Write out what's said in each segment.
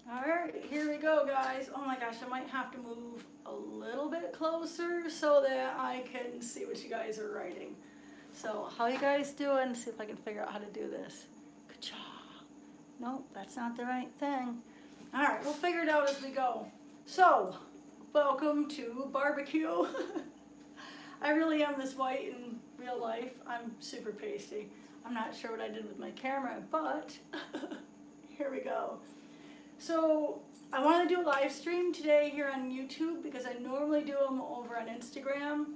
All right, here we go, guys. Oh my gosh, I might have to move a little bit closer so that I can see what you guys are writing. So, how you guys doing? See if I can figure out how to do this. Good job. Nope, that's not the right thing. All right, we'll figure it out as we go. So, welcome to barbecue. I really am this white in real life. I'm super pasty. I'm not sure what I did with my camera, but here we go. So I want to do a live stream today here on YouTube because I normally do them over on Instagram.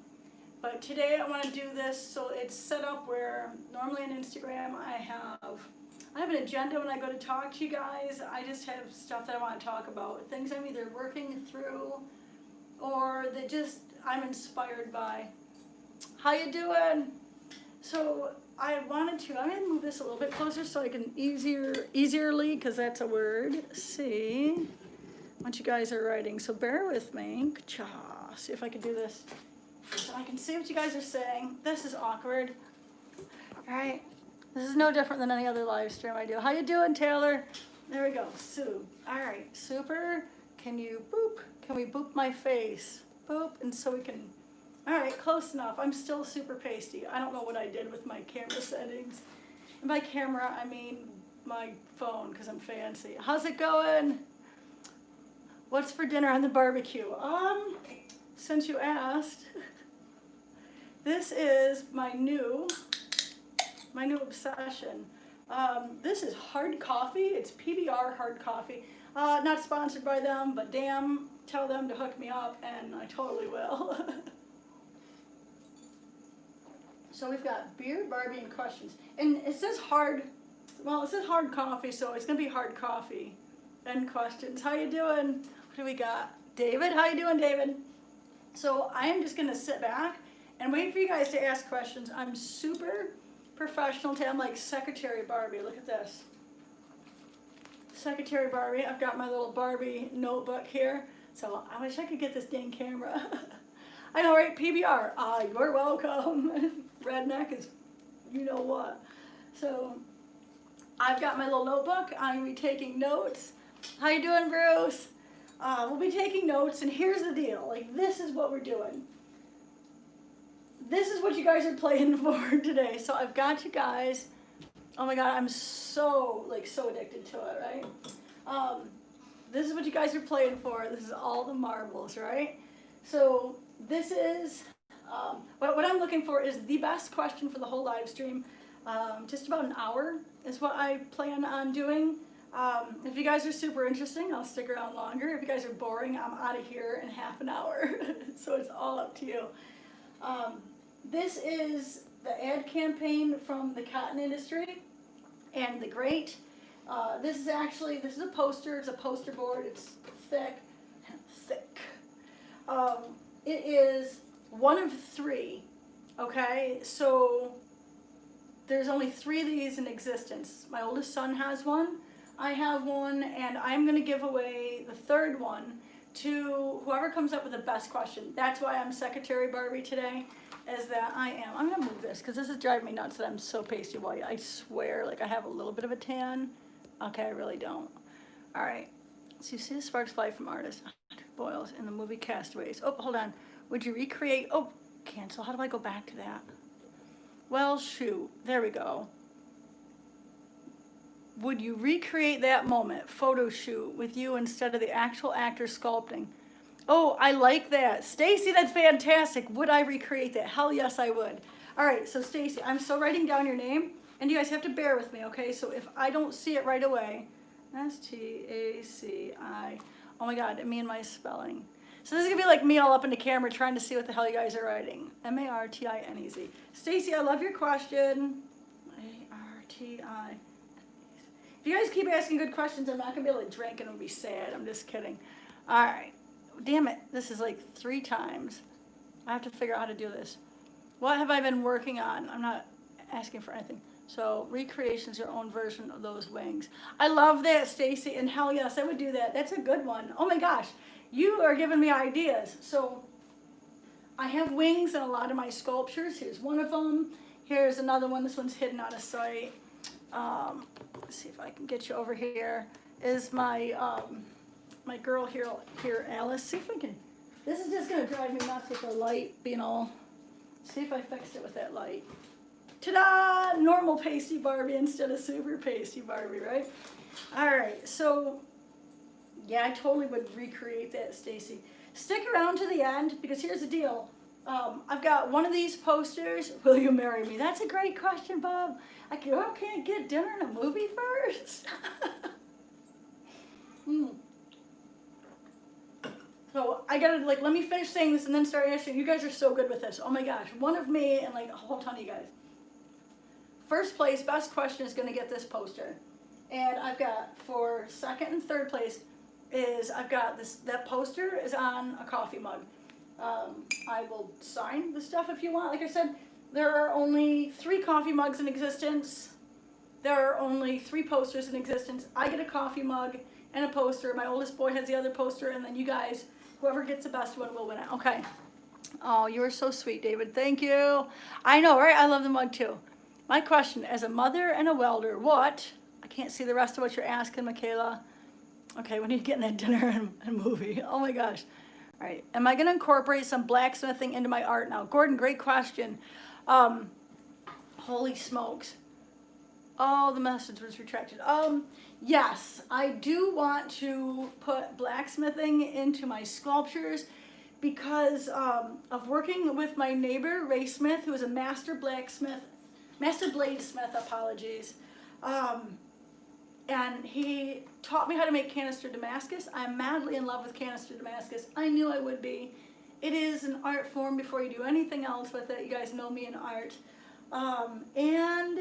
But today I want to do this so it's set up where normally on Instagram I have an agenda when I go to talk to you guys. I just have stuff that I want to talk about, things I'm either working through or that just I'm inspired by. How you doing? So I'm going to move this a little bit closer so I can easierly, because that's a word, see what you guys are writing. So bear with me. Ka-cha. See if I can do this so I can see what you guys are saying. This is awkward. All right. This is no different than any other live stream I do. How you doing, Taylor? There we go. Sue. All right. Super. Can you boop? Can we boop my face? Boop. And so we can... All right, close enough. I'm still super pasty. I don't know what I did with my camera settings. And by camera, I mean my phone, because I'm fancy. How's it going? What's for dinner on the barbecue? Since you asked, this is my new obsession. This is hard coffee. It's PBR hard coffee. Not sponsored by them, but damn, tell them to hook me up, and I totally will. So we've got beer, Barbie, and questions. And it says hard coffee, so it's going to be hard coffee and questions. How you doing? What do we got? David, how you doing, David? So I am just going to sit back and wait for you guys to ask questions. I'm super professional today. I'm like Secretary Barbie. Look at this. Secretary Barbie. I've got my little Barbie notebook here. So I wish I could get this dang camera. I know, right? PBR. You're welcome. Redneck is you know what. So I've got my little notebook. I'm going to be taking notes. How you doing, Bruce? We'll be taking notes, and here's the deal. Like, this is what we're doing. This is what you guys are playing for today. So I've got you guys. Oh my God, I'm so addicted to it, right? This is what you guys are playing for. This is all the marbles, right? So this is, what I'm looking for is the best question for the whole live stream. Just about an hour is what I plan on doing. If you guys are super interesting, I'll stick around longer. If you guys are boring, I'm out of here in half an hour. So it's all up to you. This is the ad campaign from the cotton industry and the grate. This is a poster. It's a poster board. It's thick. It is one of three, okay? So there's only 3 of these in existence. My oldest son has one, I have one, and I'm gonna give away the 3rd one to whoever comes up with the best question. That's why I'm Secretary Barbie today, is that I'm gonna move this, because this is driving me nuts that I'm so pasty white. I swear, like I have a little bit of a tan. Okay, I really don't. All right, so you see the sparks fly from artists. Boils in the movie Castaways. Oh, hold on. Would you recreate? Oh, cancel. How do I go back to that? Well, shoot. There we go. Would you recreate that moment, photo shoot, with you instead of the actual actor sculpting? Oh, I like that. Stacy, that's fantastic. Would I recreate that? Hell yes, I would. All right, so Stacy, I'm still writing down your name, and you guys have to bear with me, okay? So if I don't see it right away, S-T-A-C-I. Oh my God, me and my spelling. So this is gonna be like me all up in the camera trying to see what the hell you guys are writing. M-A-R-T-I-N-E-Z. Stacy, I love your question. A-R-T-I. If you guys keep asking good questions, I'm not gonna be able to drink and it'll be sad. I'm just kidding. All right. Damn it, this is like 3 times. I have to figure out how to do this. What have I been working on? I'm not asking for anything. So recreation's your own version of those wings. I love that, Stacy, and hell yes, I would do that. That's a good one. Oh my gosh, you are giving me ideas. So I have wings in a lot of my sculptures. Here's one of them. Here's another one. This one's hidden out of sight. Let's see if I can get you over here. is my my girl here, Alice. See if I can. This is just gonna drive me nuts with the light being all. See if I fixed it with that light. Ta-da! Normal pasty Barbie instead of super pasty Barbie, right? All right, so yeah, I totally would recreate that, Stacy. Stick around to the end because here's the deal. I've got one of these posters. Will you marry me? That's a great question, Bob. I can't get dinner and a movie first. So I gotta let me finish saying this and then start answering. You guys are so good with this. Oh my gosh, one of me and a whole ton of you guys. First place, best question is gonna get this poster. And I've got for second and third place I've got that poster is on a coffee mug. I will sign the stuff if you want. Like I said, there are only 3 coffee mugs in existence. There are only 3 posters in existence. I get a coffee mug and a poster. My oldest boy has the other poster, and then you guys, whoever gets the best one will win it. Okay. Oh, you are so sweet, David. Thank you. I know, right? I love the mug too. My question, as a mother and a welder, what? I can't see the rest of what you're asking, Michaela. Okay, when are you getting that dinner and movie? Oh my gosh. All right. Am I going to incorporate some blacksmithing into my art now? Gordon, great question. Holy smokes. Oh, the message was retracted. Yes, I do want to put blacksmithing into my sculptures because of working with my neighbor, Ray Smith, who is a master bladesmith, apologies. And he taught me how to make canister Damascus. I'm madly in love with canister Damascus. I knew I would be. It is an art form before you do anything else with it. You guys know me in art. And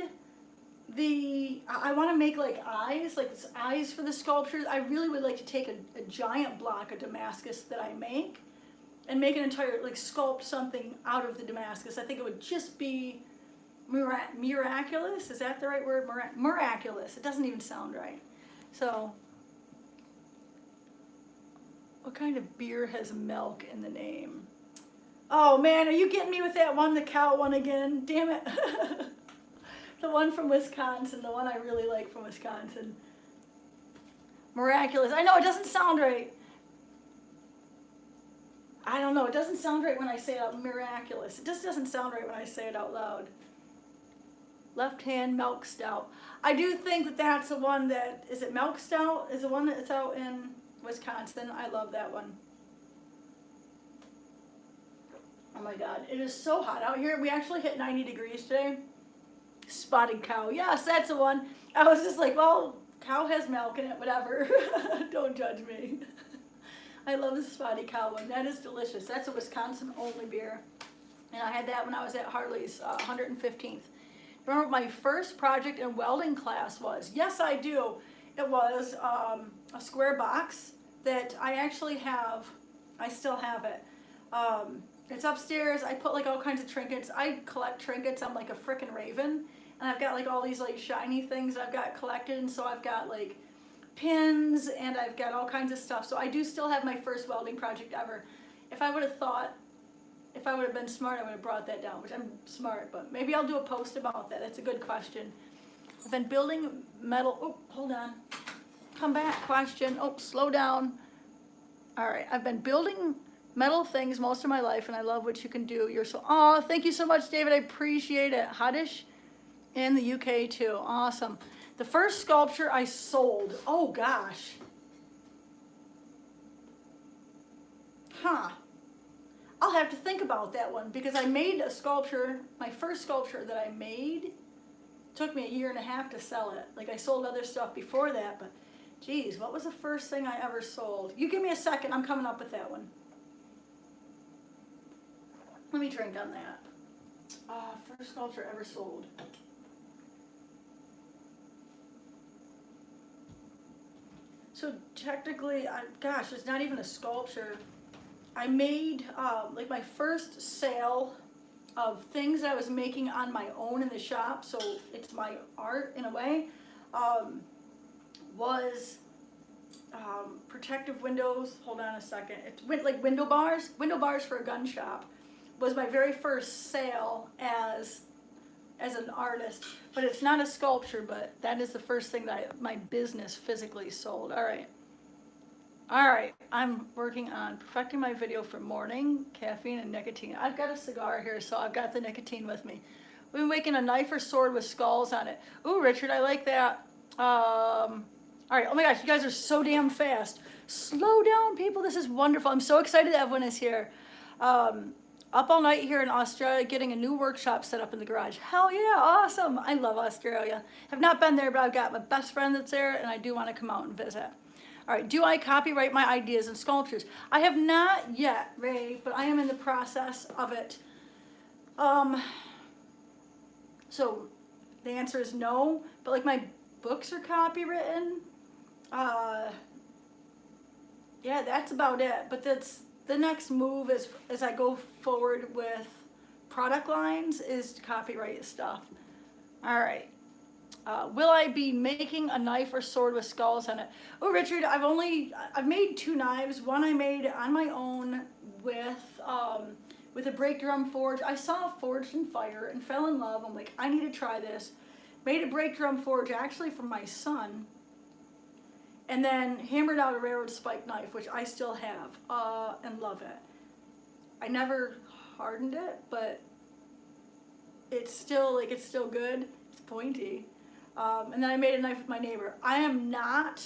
I want to make eyes for the sculptures. I really would like to take a giant block of Damascus that I make and make an entire, sculpt something out of the Damascus. I think it would just be miraculous. Is that the right word? Miraculous. It doesn't even sound right. So, what kind of beer has milk in the name? Oh man, are you getting me with that one, the cow one again? Damn it. The one from Wisconsin, the one I really like from Wisconsin. Miraculous. I know, it doesn't sound right. I don't know, it doesn't sound right when I say it out. Miraculous. It just doesn't sound right when I say it out loud. Left hand milk stout. I do think that that's the one that, is it milk stout? Is the one that's out in Wisconsin. I love that one. Oh my God, it is so hot out here. We actually hit 90 degrees today. Spotted cow. Yes, that's the one. I was just like, well, cow has milk in it, whatever. Don't judge me. I love the spotted cow one. That is delicious. That's a Wisconsin only beer. And I had that when I was at Harley's 115th. Remember what my first project in welding class was? Yes, I do. It was a square box that I actually have. I still have it. It's upstairs. I put all kinds of trinkets. I collect trinkets. I'm like a frickin' raven. And I've got all these shiny things I've got collected. And so I've got pins and I've got all kinds of stuff. So I do still have my first welding project ever. If I would have been smart, I would have brought that down, which I'm smart, but maybe I'll do a post about that. That's a good question. I've been building metal. Oh, hold on. Come back, question. Oh, slow down. All right, I've been building metal things most of my life, and I love what you can do. Oh, thank you so much, David. I appreciate it. Hottish in the UK too. Awesome. The first sculpture I sold. Oh gosh. Huh. I'll have to think about that one because I made a sculpture. My first sculpture that I made took me 1.5 years to sell it. I sold other stuff before that, but geez, what was the first thing I ever sold? You give me a second. I'm coming up with that one. Let me drink on that. First sculpture ever sold. So technically, gosh, it's not even a sculpture. I made my first sale of things I was making on my own in the shop, so it's my art in a way, was protective windows. Hold on a second. It's window bars for a gun shop. Was my very first sale as as an artist, but it's not a sculpture, but that is the first thing that my business physically sold. All right, I'm working on perfecting my video for morning, caffeine and nicotine. I've got a cigar here, so I've got the nicotine with me. We've been making a knife or sword with skulls on it. Ooh, Richard, I like that. All right, oh my gosh, you guys are so damn fast. Slow down, people, this is wonderful. I'm so excited that everyone is here. Up all night here in Australia, getting a new workshop set up in the garage. Hell yeah, awesome. I love Australia. Have not been there, but I've got my best friend that's there, and I do want to come out and visit. All right, do I copyright my ideas and sculptures? I have not yet, Ray, but I am in the process of it. So the answer is no, but like my books are copywritten. Yeah, that's about it. But that's the next move as I go forward with product lines is to copyright stuff. All right. Will I be making a knife or sword with skulls on it? Oh, Richard, I've made 2 knives. One I made on my own with a brake drum forge. I saw Forged in Fire and fell in love. I'm like, I need to try this. Made a brake drum forge actually for my son. And then hammered out a railroad spike knife, which I still have, and love it. I never hardened it, but it's still good. It's pointy. And then I made a knife with my neighbor. I am not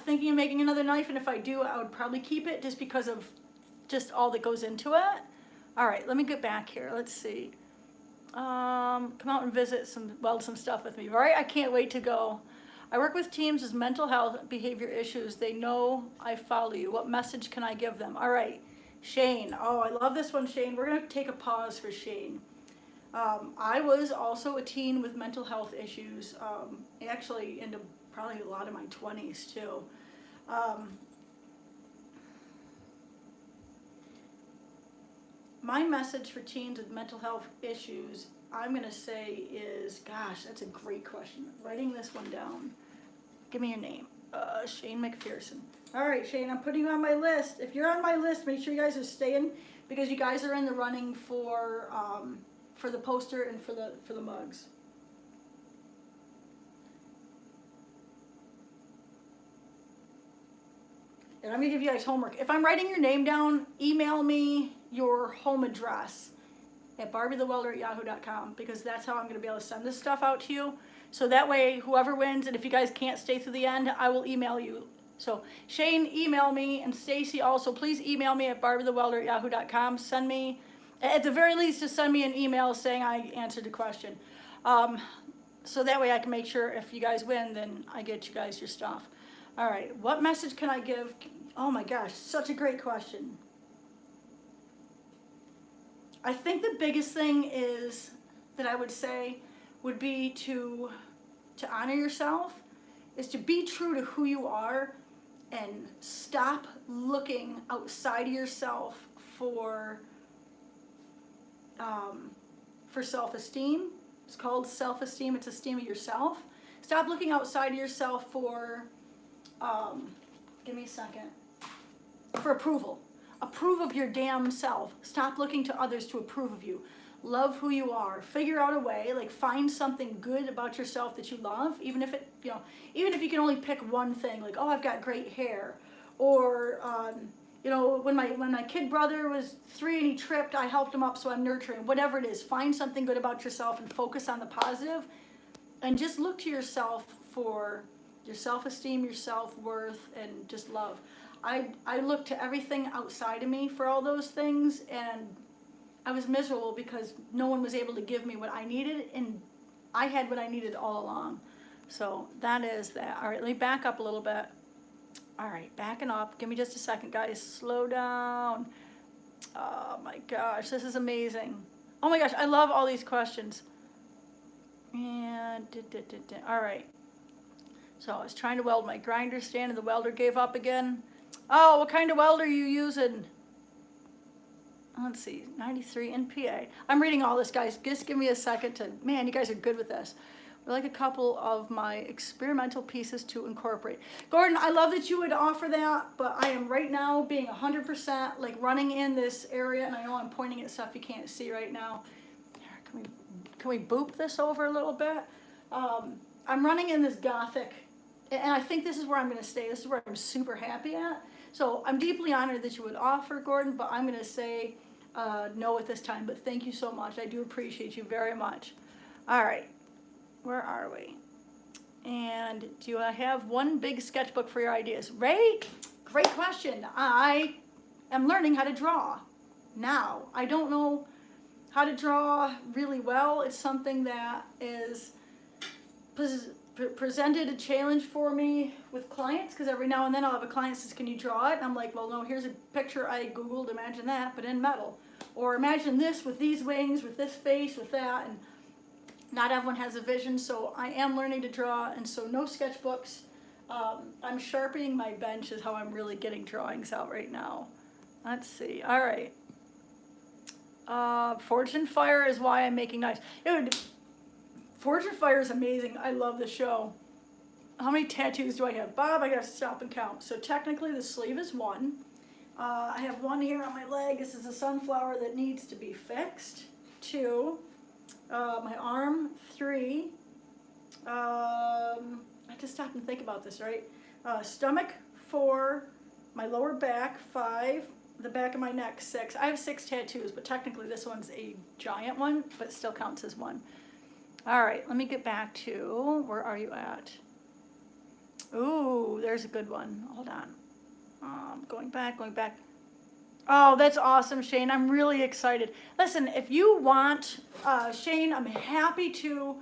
thinking of making another knife, and if I do, I would probably keep it just because of just all that goes into it. All right, let me get back here. Let's see. Come out and visit weld some stuff with me. All right, I can't wait to go. I work with teams with mental health behavior issues. They know I follow you. What message can I give them? All right, Shane. Oh, I love this one, Shane. We're going to take a pause for Shane. I was also a teen with mental health issues, actually into probably a lot of my 20s too. My message for teens with mental health issues, I'm going to say is, gosh, that's a great question. Writing this one down. Give me your name. Shane McPherson. All right, Shane, I'm putting you on my list. If you're on my list, make sure you guys are staying because you guys are in the running for the poster and for the mugs. And I'm going to give you guys homework. If I'm writing your name down, email me your home address at barbiethewelder@yahoo.com because that's how I'm going to be able to send this stuff out to you. So that way, whoever wins, and if you guys can't stay through the end, I will email you. So Shane, email me, and Stacy also, please email me at barbiethewelder@yahoo.com. Send me, at the very least, just send me an email saying I answered the question. So that way I can make sure if you guys win, then I get you guys your stuff. All right, what message can I give? Oh my gosh, such a great question. I think the biggest thing is that I would say would be to honor yourself, is to be true to who you are and stop looking outside of yourself for self-esteem. It's called self-esteem. It's esteem of yourself. Stop looking outside of yourself for, give me a second, for approval. Approve of your damn self. Stop looking to others to approve of you. Love who you are. Figure out a way, like find something good about yourself that you love, even if it, even if you can only pick one thing, like, oh, I've got great hair, or when my kid brother was 3 and he tripped, I helped him up, so I'm nurturing. Whatever it is, find something good about yourself and focus on the positive, and just look to yourself for your self-esteem, your self-worth, and just love. I looked to everything outside of me for all those things, and I was miserable because no one was able to give me what I needed, and I had what I needed all along. So that is that. All right, let me back up a little bit. All right, backing up. Give me just a second, guys. Slow down. Oh my gosh, this is amazing. Oh my gosh, I love all these questions. And all right. So I was trying to weld my grinder stand, and the welder gave up again. Oh, what kind of welder are you using? Let's see, 93 NPA. I'm reading all this, guys. Just give me a second to, man, you guys are good with this. I'd like a couple of my experimental pieces to incorporate. Gordon, I love that you would offer that, but I am right now being 100% like running in this area, and I know I'm pointing at stuff you can't see right now. can we boop this over a little bit? I'm running in this Gothic, and I think this is where I'm going to stay. This is where I'm super happy at. So I'm deeply honored that you would offer, Gordon, but I'm going to say no at this time. But thank you so much. I do appreciate you very much. All right, where are we? And do I have one big sketchbook for your ideas? Ray, great question. I am learning how to draw now. I don't know how to draw really well. It's something that is presented a challenge for me with clients, because every now and then I'll have a client says, can you draw it? And I'm like, well, no, here's a picture I Googled, imagine that, but in metal. Or imagine this with these wings, with this face, with that, and not everyone has a vision, so I am learning to draw, and so no sketchbooks. I'm sharpening my bench is how I'm really getting drawings out right now. Let's see, all right. Forged in Fire is why I'm making knives. Forged in Fire is amazing. I love the show. How many tattoos do I have? Bob, I gotta stop and count. So technically the sleeve is 1. I have 1 here on my leg. This is a sunflower that needs to be fixed. 2. My arm, 3. I have to stop and think about this, right? Stomach, 4. My lower back, 5. The back of my neck, 6. I have 6 tattoos, but technically this one's a giant one, but still counts as 1. All right, let me get back to, where are you at? Ooh, there's a good one. Hold on. Going back. Oh, that's awesome, Shane. I'm really excited. Listen, if you want, Shane, I'm happy to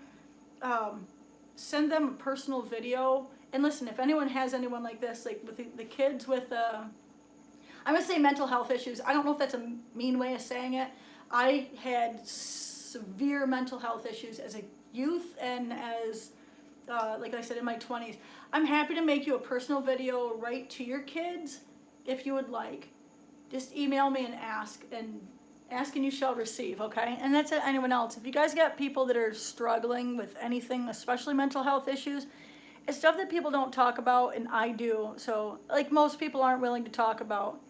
send them a personal video. And listen, if anyone has anyone like this, like with the kids with, I'm going to say mental health issues. I don't know if that's a mean way of saying it. I had severe mental health issues as a youth and as, like I said, in my 20s. I'm happy to make you a personal video right to your kids if you would like. Just email me and ask and you shall receive, okay? And that's it, anyone else. If you guys got people that are struggling with anything, especially mental health issues, it's stuff that people don't talk about, and I do. So, like most people aren't willing to talk about.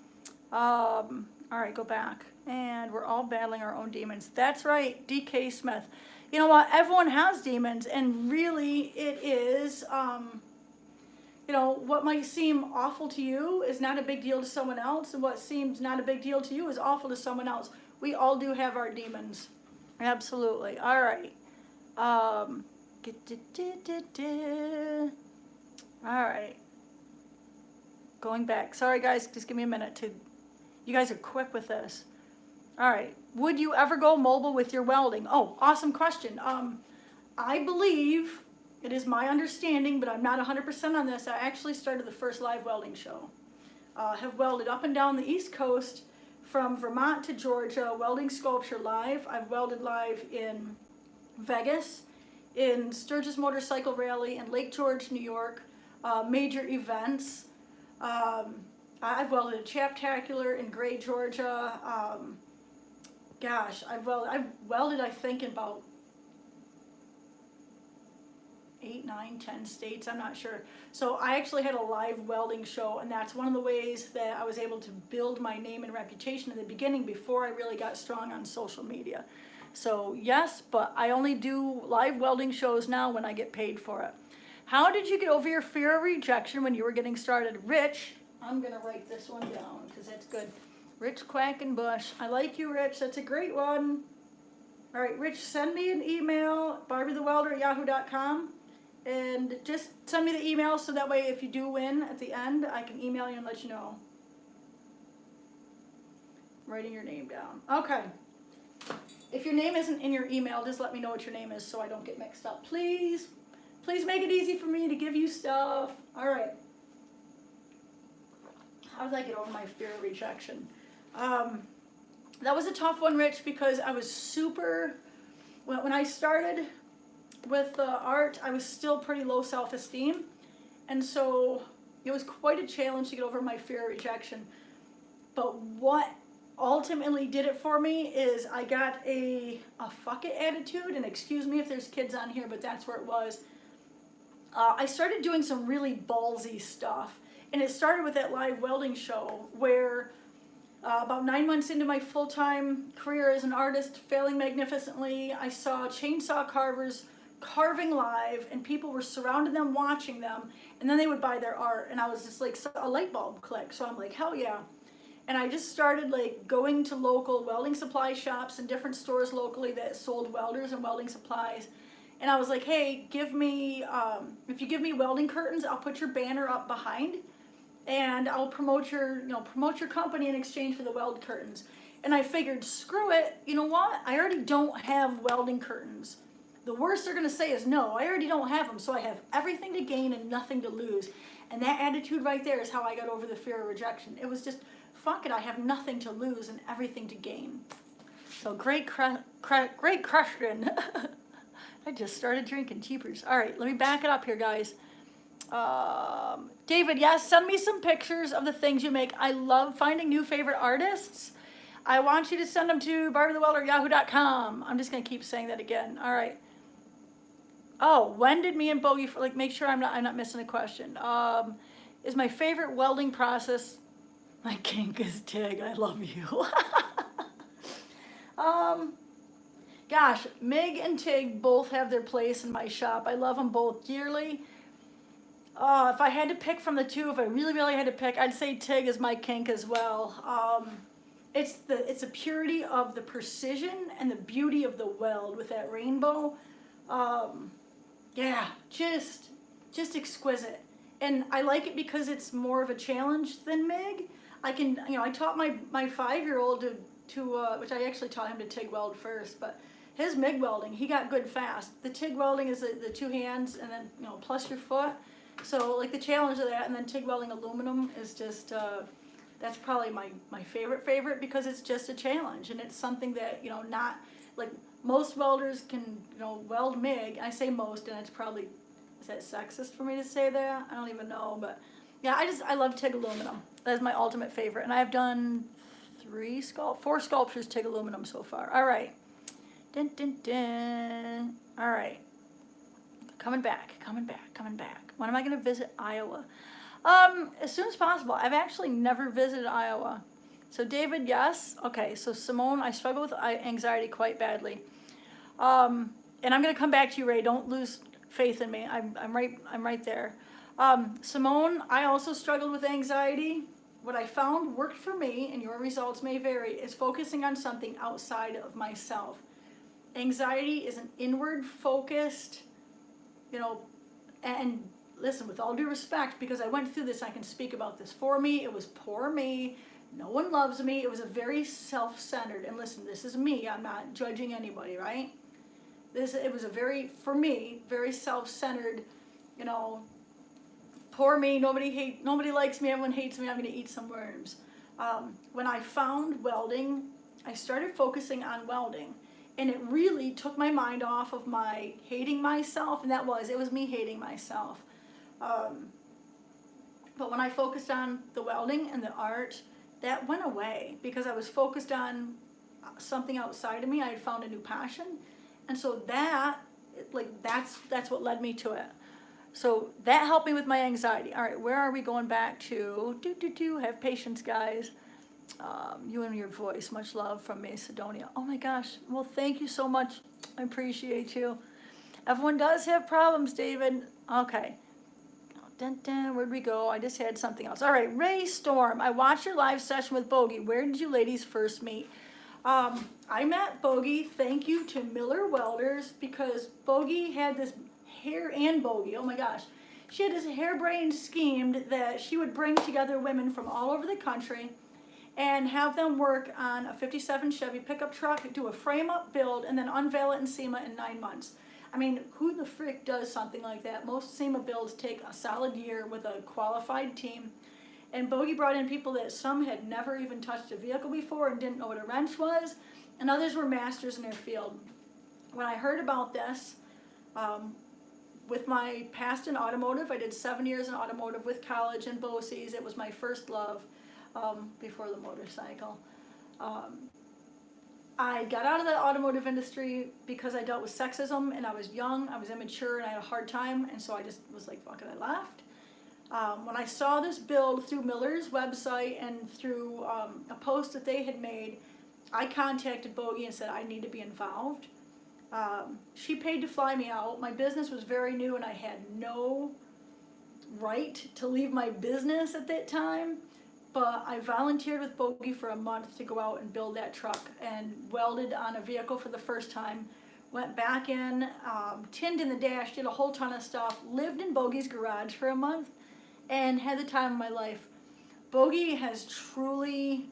All right, go back. And we're all battling our own demons. That's right, DK Smith. You know what? Everyone has demons, and really it is, you know, what might seem awful to you is not a big deal to someone else, and what seems not a big deal to you is awful to someone else. We all do have our demons. Absolutely. All right. All right. Going back. Sorry, guys. Just give me a minute to... You guys are quick with this. All right. Would you ever go mobile with your welding? Oh, awesome question. I believe... It is my understanding, but I'm not 100% on this. I actually started the first live welding show. Have welded up and down the East Coast from Vermont to Georgia, welding sculpture live. I've welded live in Vegas, in Sturgis Motorcycle Rally, in Lake George, New York, major events. I've welded a Chaptacular in Gray, Georgia. Gosh, I've welded, I think, in about 8, 9, 10 states, I'm not sure. So I actually had a live welding show, and that's one of the ways that I was able to build my name and reputation in the beginning before I really got strong on social media. So yes, but I only do live welding shows now when I get paid for it. How did you get over your fear of rejection when you were getting started? Rich, I'm going to write this one down because that's good. Rich Quackenbush. I like you, Rich. That's a great one. All right, Rich, send me an email, BarbieTheWelder@yahoo.com. And just send me the email so that way if you do win at the end, I can email you and let you know. Writing your name down. Okay. If your name isn't in your email, just let me know what your name is so I don't get mixed up. Please. Please make it easy for me to give you stuff. All right. How did I get over my fear of rejection? That was a tough one, Rich, because I was super... When I started... with art, I was still pretty low self-esteem, and so it was quite a challenge to get over my fear of rejection. But what ultimately did it for me is I got a fuck it attitude, and excuse me if there's kids on here, but that's where it was. I started doing some really ballsy stuff, and it started with that live welding show where About 9 months into my full-time career as an artist, failing magnificently, I saw chainsaw carvers carving live, and people were surrounding them, watching them, and then they would buy their art, and I was just like, a light bulb click. So I'm like, hell yeah. And I just started like going to local welding supply shops and different stores locally that sold welders and welding supplies. And I was like, hey, give me, if you give me welding curtains, I'll put your banner up behind, and I'll promote your company in exchange for the weld curtains. And I figured, screw it, you know what? I already don't have welding curtains. The worst they're gonna say is no, I already don't have them, so I have everything to gain and nothing to lose. And that attitude right there is how I got over the fear of rejection. It was just, fuck it, I have nothing to lose and everything to gain. So great question. I just started drinking, jeepers. All right, let me back it up here, guys. David, yes, send me some pictures of the things you make. I love finding new favorite artists. I want you to send them to Barbie The Welder, yahoo.com. I'm just going to keep saying that again. All right. Oh, when did me and Bogey, like, make sure I'm not missing a question. Is my favorite welding process, my kink is TIG. I love you. Gosh, MIG and TIG both have their place in my shop. I love them both dearly. If I had to pick from the two, if I really, really had to pick, I'd say TIG is my kink as well. It's the purity of the precision and the beauty of the weld with that rainbow. Yeah, just exquisite. And I like it because it's more of a challenge than MIG. I taught my 5-year-old to which I actually taught him to TIG weld first, but his MIG welding, he got good fast. The TIG welding is the 2 hands and then, plus your foot. So like the challenge of that, and then TIG welding aluminum is just, that's probably my favorite because it's just a challenge, and it's something that, not, like most welders can, weld MIG. I say most, and it's probably, is that sexist for me to say that? I don't even know, but yeah, I love TIG aluminum. That is my ultimate favorite, and I've done 4 sculptures TIG aluminum so far. All right. Dun, dun, dun. All right. Coming back. When am I going to visit Iowa? As soon as possible. I've actually never visited Iowa. So David, yes. Okay, so Simone, I struggle with anxiety quite badly. And I'm going to come back to you, Ray. Don't lose faith in me. I'm right there. Simone, I also struggled with anxiety. What I found worked for me, and your results may vary, is focusing on something outside of myself. Anxiety is an inward focused, and listen, with all due respect, because I went through this, I can speak about this. For me, it was poor me. No one loves me. It was a very self-centered, and listen, this is me. I'm not judging anybody, right? It was a for me, very self-centered, poor me, nobody likes me, everyone hates me, I'm going to eat some worms. When I found welding, I started focusing on welding. And it really took my mind off of my hating myself, and it was me hating myself. But when I focused on the welding and the art, that went away because I was focused on something outside of me. I had found a new passion, and so that's what led me to it. So that helped me with my anxiety. All right, where are we going back to? Have patience, guys. You and your voice, much love from Macedonia. Oh my gosh, well, thank you so much. I appreciate you. Everyone does have problems, David. Okay. Where'd we go? I just had something else. All right, Ray Storm. I watched your live session with Bogey. Where did you ladies first meet? I met Bogey, thank you to Miller Welders, because Bogey had this Bogey, oh my gosh. She had this harebrained scheme that she would bring together women from all over the country and have them work on a 57 Chevy pickup truck, do a frame-up build, and then unveil it in SEMA in 9 months. I mean, who the frick does something like that? Most SEMA builds take a solid year with a qualified team. And Bogey brought in people that some had never even touched a vehicle before and didn't know what a wrench was, and others were masters in their field. When I heard about this, with my past in automotive, I did 7 years in automotive with college and BOCES. It was my first love. Before the motorcycle. I got out of the automotive industry because I dealt with sexism, and I was young, I was immature, and I had a hard time, and so I just was like, fuck it, I left. When I saw this build through Miller's website and through a post that they had made, I contacted Bogey and said I need to be involved. She paid to fly me out. My business was very new and I had no right to leave my business at that time, but I volunteered with Bogey for a month to go out and build that truck and welded on a vehicle for the first time. Went back in, tinned in the dash, did a whole ton of stuff, lived in Bogey's garage for a month, and had the time of my life. Bogey has truly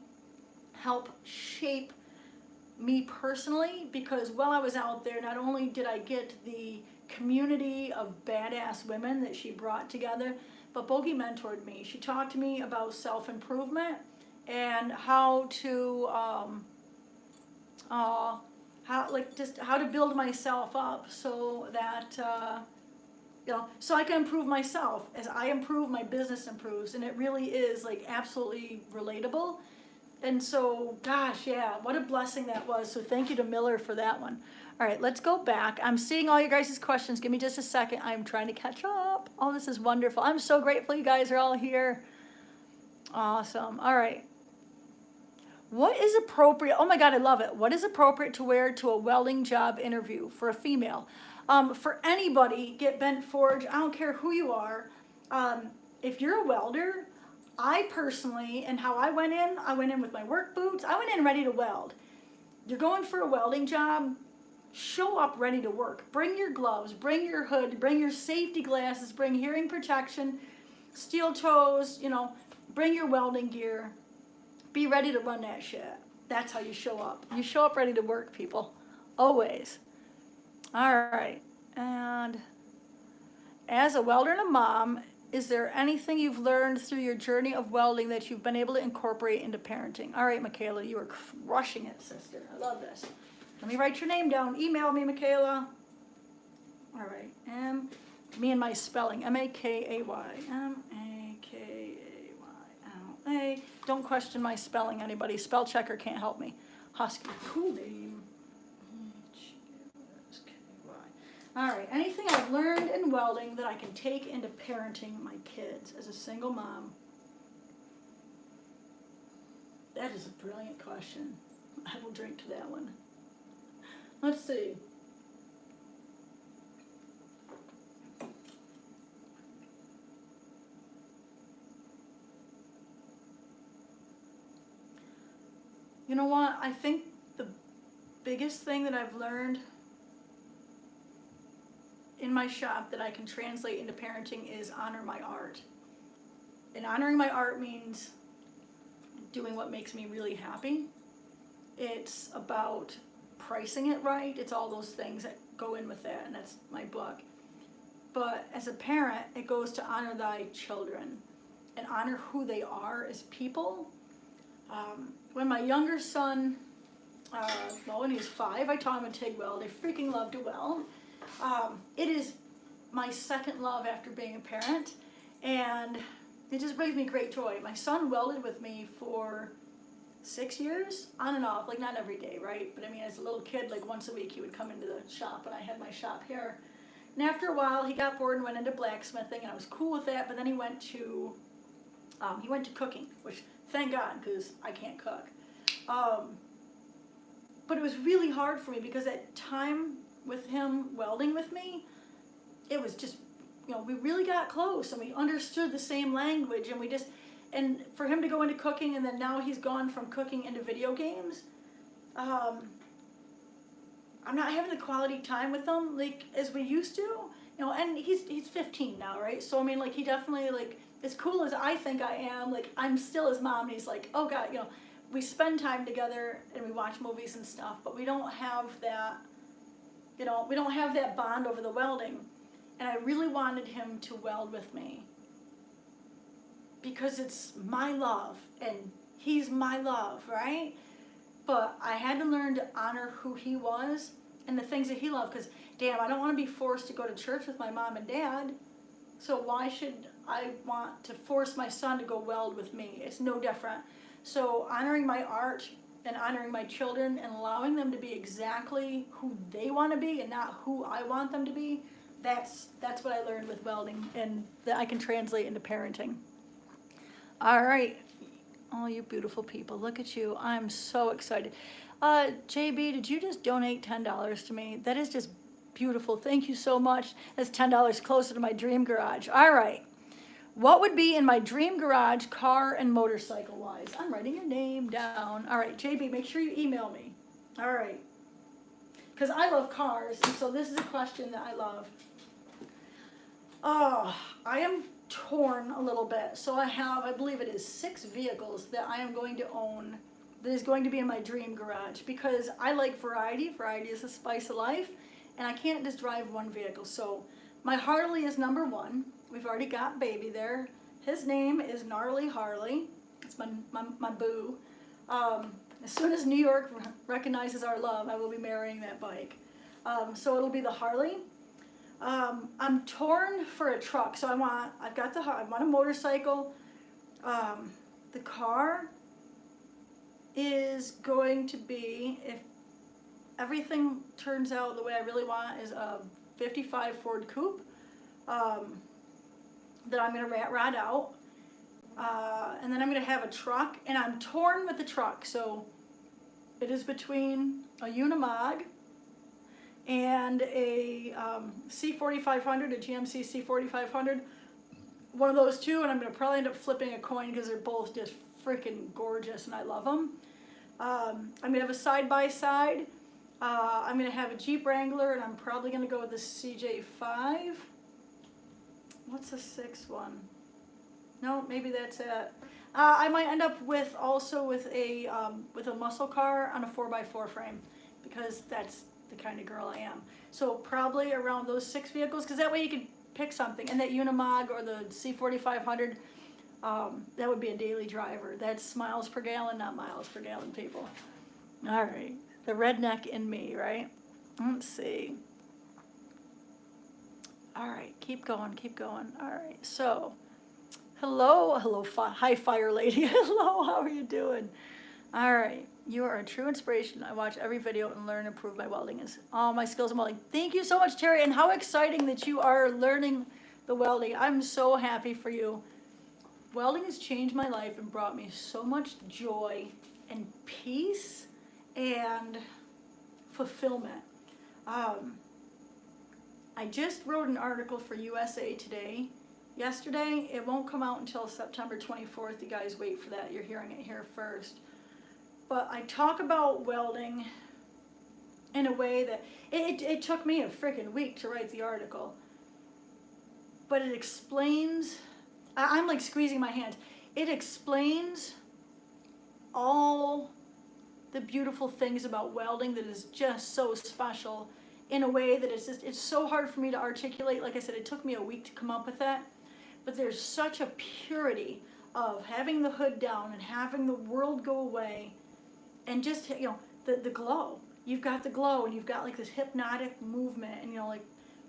helped shape me personally, because while I was out there, not only did I get the community of badass women that she brought together, but Bogey mentored me. She talked to me about self-improvement and how to how to build myself up so that so I can improve myself. As I improve, my business improves, and it really is like absolutely relatable. And so, gosh, yeah, what a blessing that was. So thank you to Miller for that one. All right, let's go back. I'm seeing all your guys' questions. Give me just a second. I'm trying to catch up. Oh, this is wonderful. I'm so grateful you guys are all here. Awesome. All right. What is appropriate? Oh my God, I love it. What is appropriate to wear to a welding job interview for a female? For anybody, get bent forged. I don't care who you are. If you're a welder, I personally, and how I went in with my work boots. I went in ready to weld. You're going for a welding job, show up ready to work. Bring your gloves, bring your hood, bring your safety glasses, bring hearing protection, steel toes, bring your welding gear. Be ready to run that shit. That's how you show up. You show up ready to work, people. Always. All right. And as a welder and a mom, is there anything you've learned through your journey of welding that you've been able to incorporate into parenting? All right, Michaela, you are crushing it, sister. I love this. Let me write your name down. Email me, Michaela. All right. Me and my spelling. M-A-K-A-Y. M-A-K-A-Y-L-A. Don't question my spelling, anybody. Spell checker can't help me. Husky. Cool name. All right, anything I've learned in welding that I can take into parenting my kids as a single mom? That is a brilliant question. I will drink to that one. Let's see. You know what? I think the biggest thing that I've learned in my shop that I can translate into parenting is honor my art. And honoring my art means doing what makes me really happy. It's about pricing it right. It's all those things that go in with that, and that's my book. But as a parent, it goes to honor thy children and honor who they are as people. When my younger son, when he was 5, I taught him to TIG weld. I freaking love to weld. It is my second love after being a parent, and it just brings me great joy. My son welded with me for 6 years, on and off, like not every day, right? But I mean, as a little kid, like once a week, he would come into the shop, and I had my shop here. And after a while, he got bored and went into blacksmithing, and I was cool with that. But then he went to cooking, which thank God, because I can't cook. But it was really hard for me because at time with him welding with me, it was just, we really got close and we understood the same language, and for him to go into cooking and then now he's gone from cooking into video games, I'm not having the quality time with him like as we used to, and he's 15 now, right? So I mean, like, he definitely, like, as cool as I think I am, like, I'm still his mom, and he's like, oh God, we spend time together and we watch movies and stuff, but we don't have that, we don't have that bond over the welding. And I really wanted him to weld with me because it's my love and he's my love, right? But I had to learn to honor who he was and the things that he loved, because damn, I don't want to be forced to go to church with my mom and dad. So why should I want to force my son to go weld with me? It's no different. So honoring my art and honoring my children and allowing them to be exactly who they want to be and not who I want them to be, that's what I learned with welding, and that I can translate into parenting. All right, all you beautiful people, look at you. I'm so excited. JB, did you just donate $10 to me? That is just beautiful. Thank you so much. That's $10 closer to my dream garage. All right. What would be in my dream garage, car and motorcycle wise? I'm writing your name down. All right, JB, make sure you email me. All right. Because I love cars, and so this is a question that I love. Oh, I am torn a little bit. So I have, I believe it is 6 vehicles that I am going to own that is going to be in my dream garage, because I like variety. Variety is the spice of life, and I can't just drive one vehicle. So my Harley is number 1. We've already got baby there. His name is Gnarly Harley. It's my boo. As soon as New York recognizes our love, I will be marrying that bike. So it'll be the Harley. I'm torn for a truck, so I want a motorcycle. The car is going to be, if everything turns out the way I really want, is a 55 Ford Coupe that I'm going to ride out. And then I'm going to have a truck, and I'm torn with the truck. So it is between a Unimog and a C4500, a GMC C4500, one of those two, and I'm going to probably end up flipping a coin because they're both just freaking gorgeous and I love them. I'm going to have a side-by-side. I'm going to have a Jeep Wrangler, and I'm probably going to go with the CJ5. What's the 6th one? No, maybe that's it. I might end up with a muscle car on a 4x4 frame, because that's the kind of girl I am. So probably around those 6 vehicles, because that way you can pick something. And that Unimog or the C4500, that would be a daily driver. That's miles per gallon, not miles per gallon, people. All right, the redneck in me, right? Let's see. All right, keep going, keep going. All right, so hello, hi fire lady. Hello, how are you doing? All right, you are a true inspiration. I watch every video and learn and improve my welding all my skills in welding. Thank you so much, Terry, and how exciting that you are learning the welding. I'm so happy for you. Welding has changed my life and brought me so much joy and peace and fulfillment. I just wrote an article for USA Today yesterday. It won't come out until September 24th. You guys wait for that. You're hearing it here first. But I talk about welding in a way that it took me a freaking week to write the article. But it explains, I'm like squeezing my hands. It explains all the beautiful things about welding that is just so special, in a way that it's so hard for me to articulate. Like I said, it took me a week to come up with that. But there's such a purity of having the hood down and having the world go away, and just, you know, the glow. You've got the glow, and you've got like this hypnotic movement, and, you know, like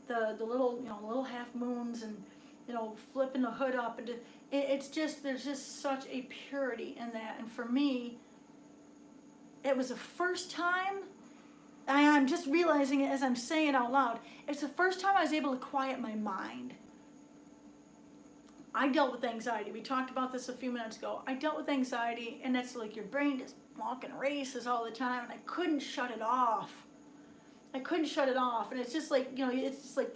the little, you know, little half moons, and, you know, flipping the hood up, and it's just, there's just such a purity in that. And for me, it was the first time, I'm just realizing it as I'm saying it out loud, it's the first time I was able to quiet my mind. I dealt with anxiety. We talked about this a few minutes ago. I dealt with anxiety, and that's like your brain just walking races all the time, and I couldn't shut it off. And it's just like, you know, it's just like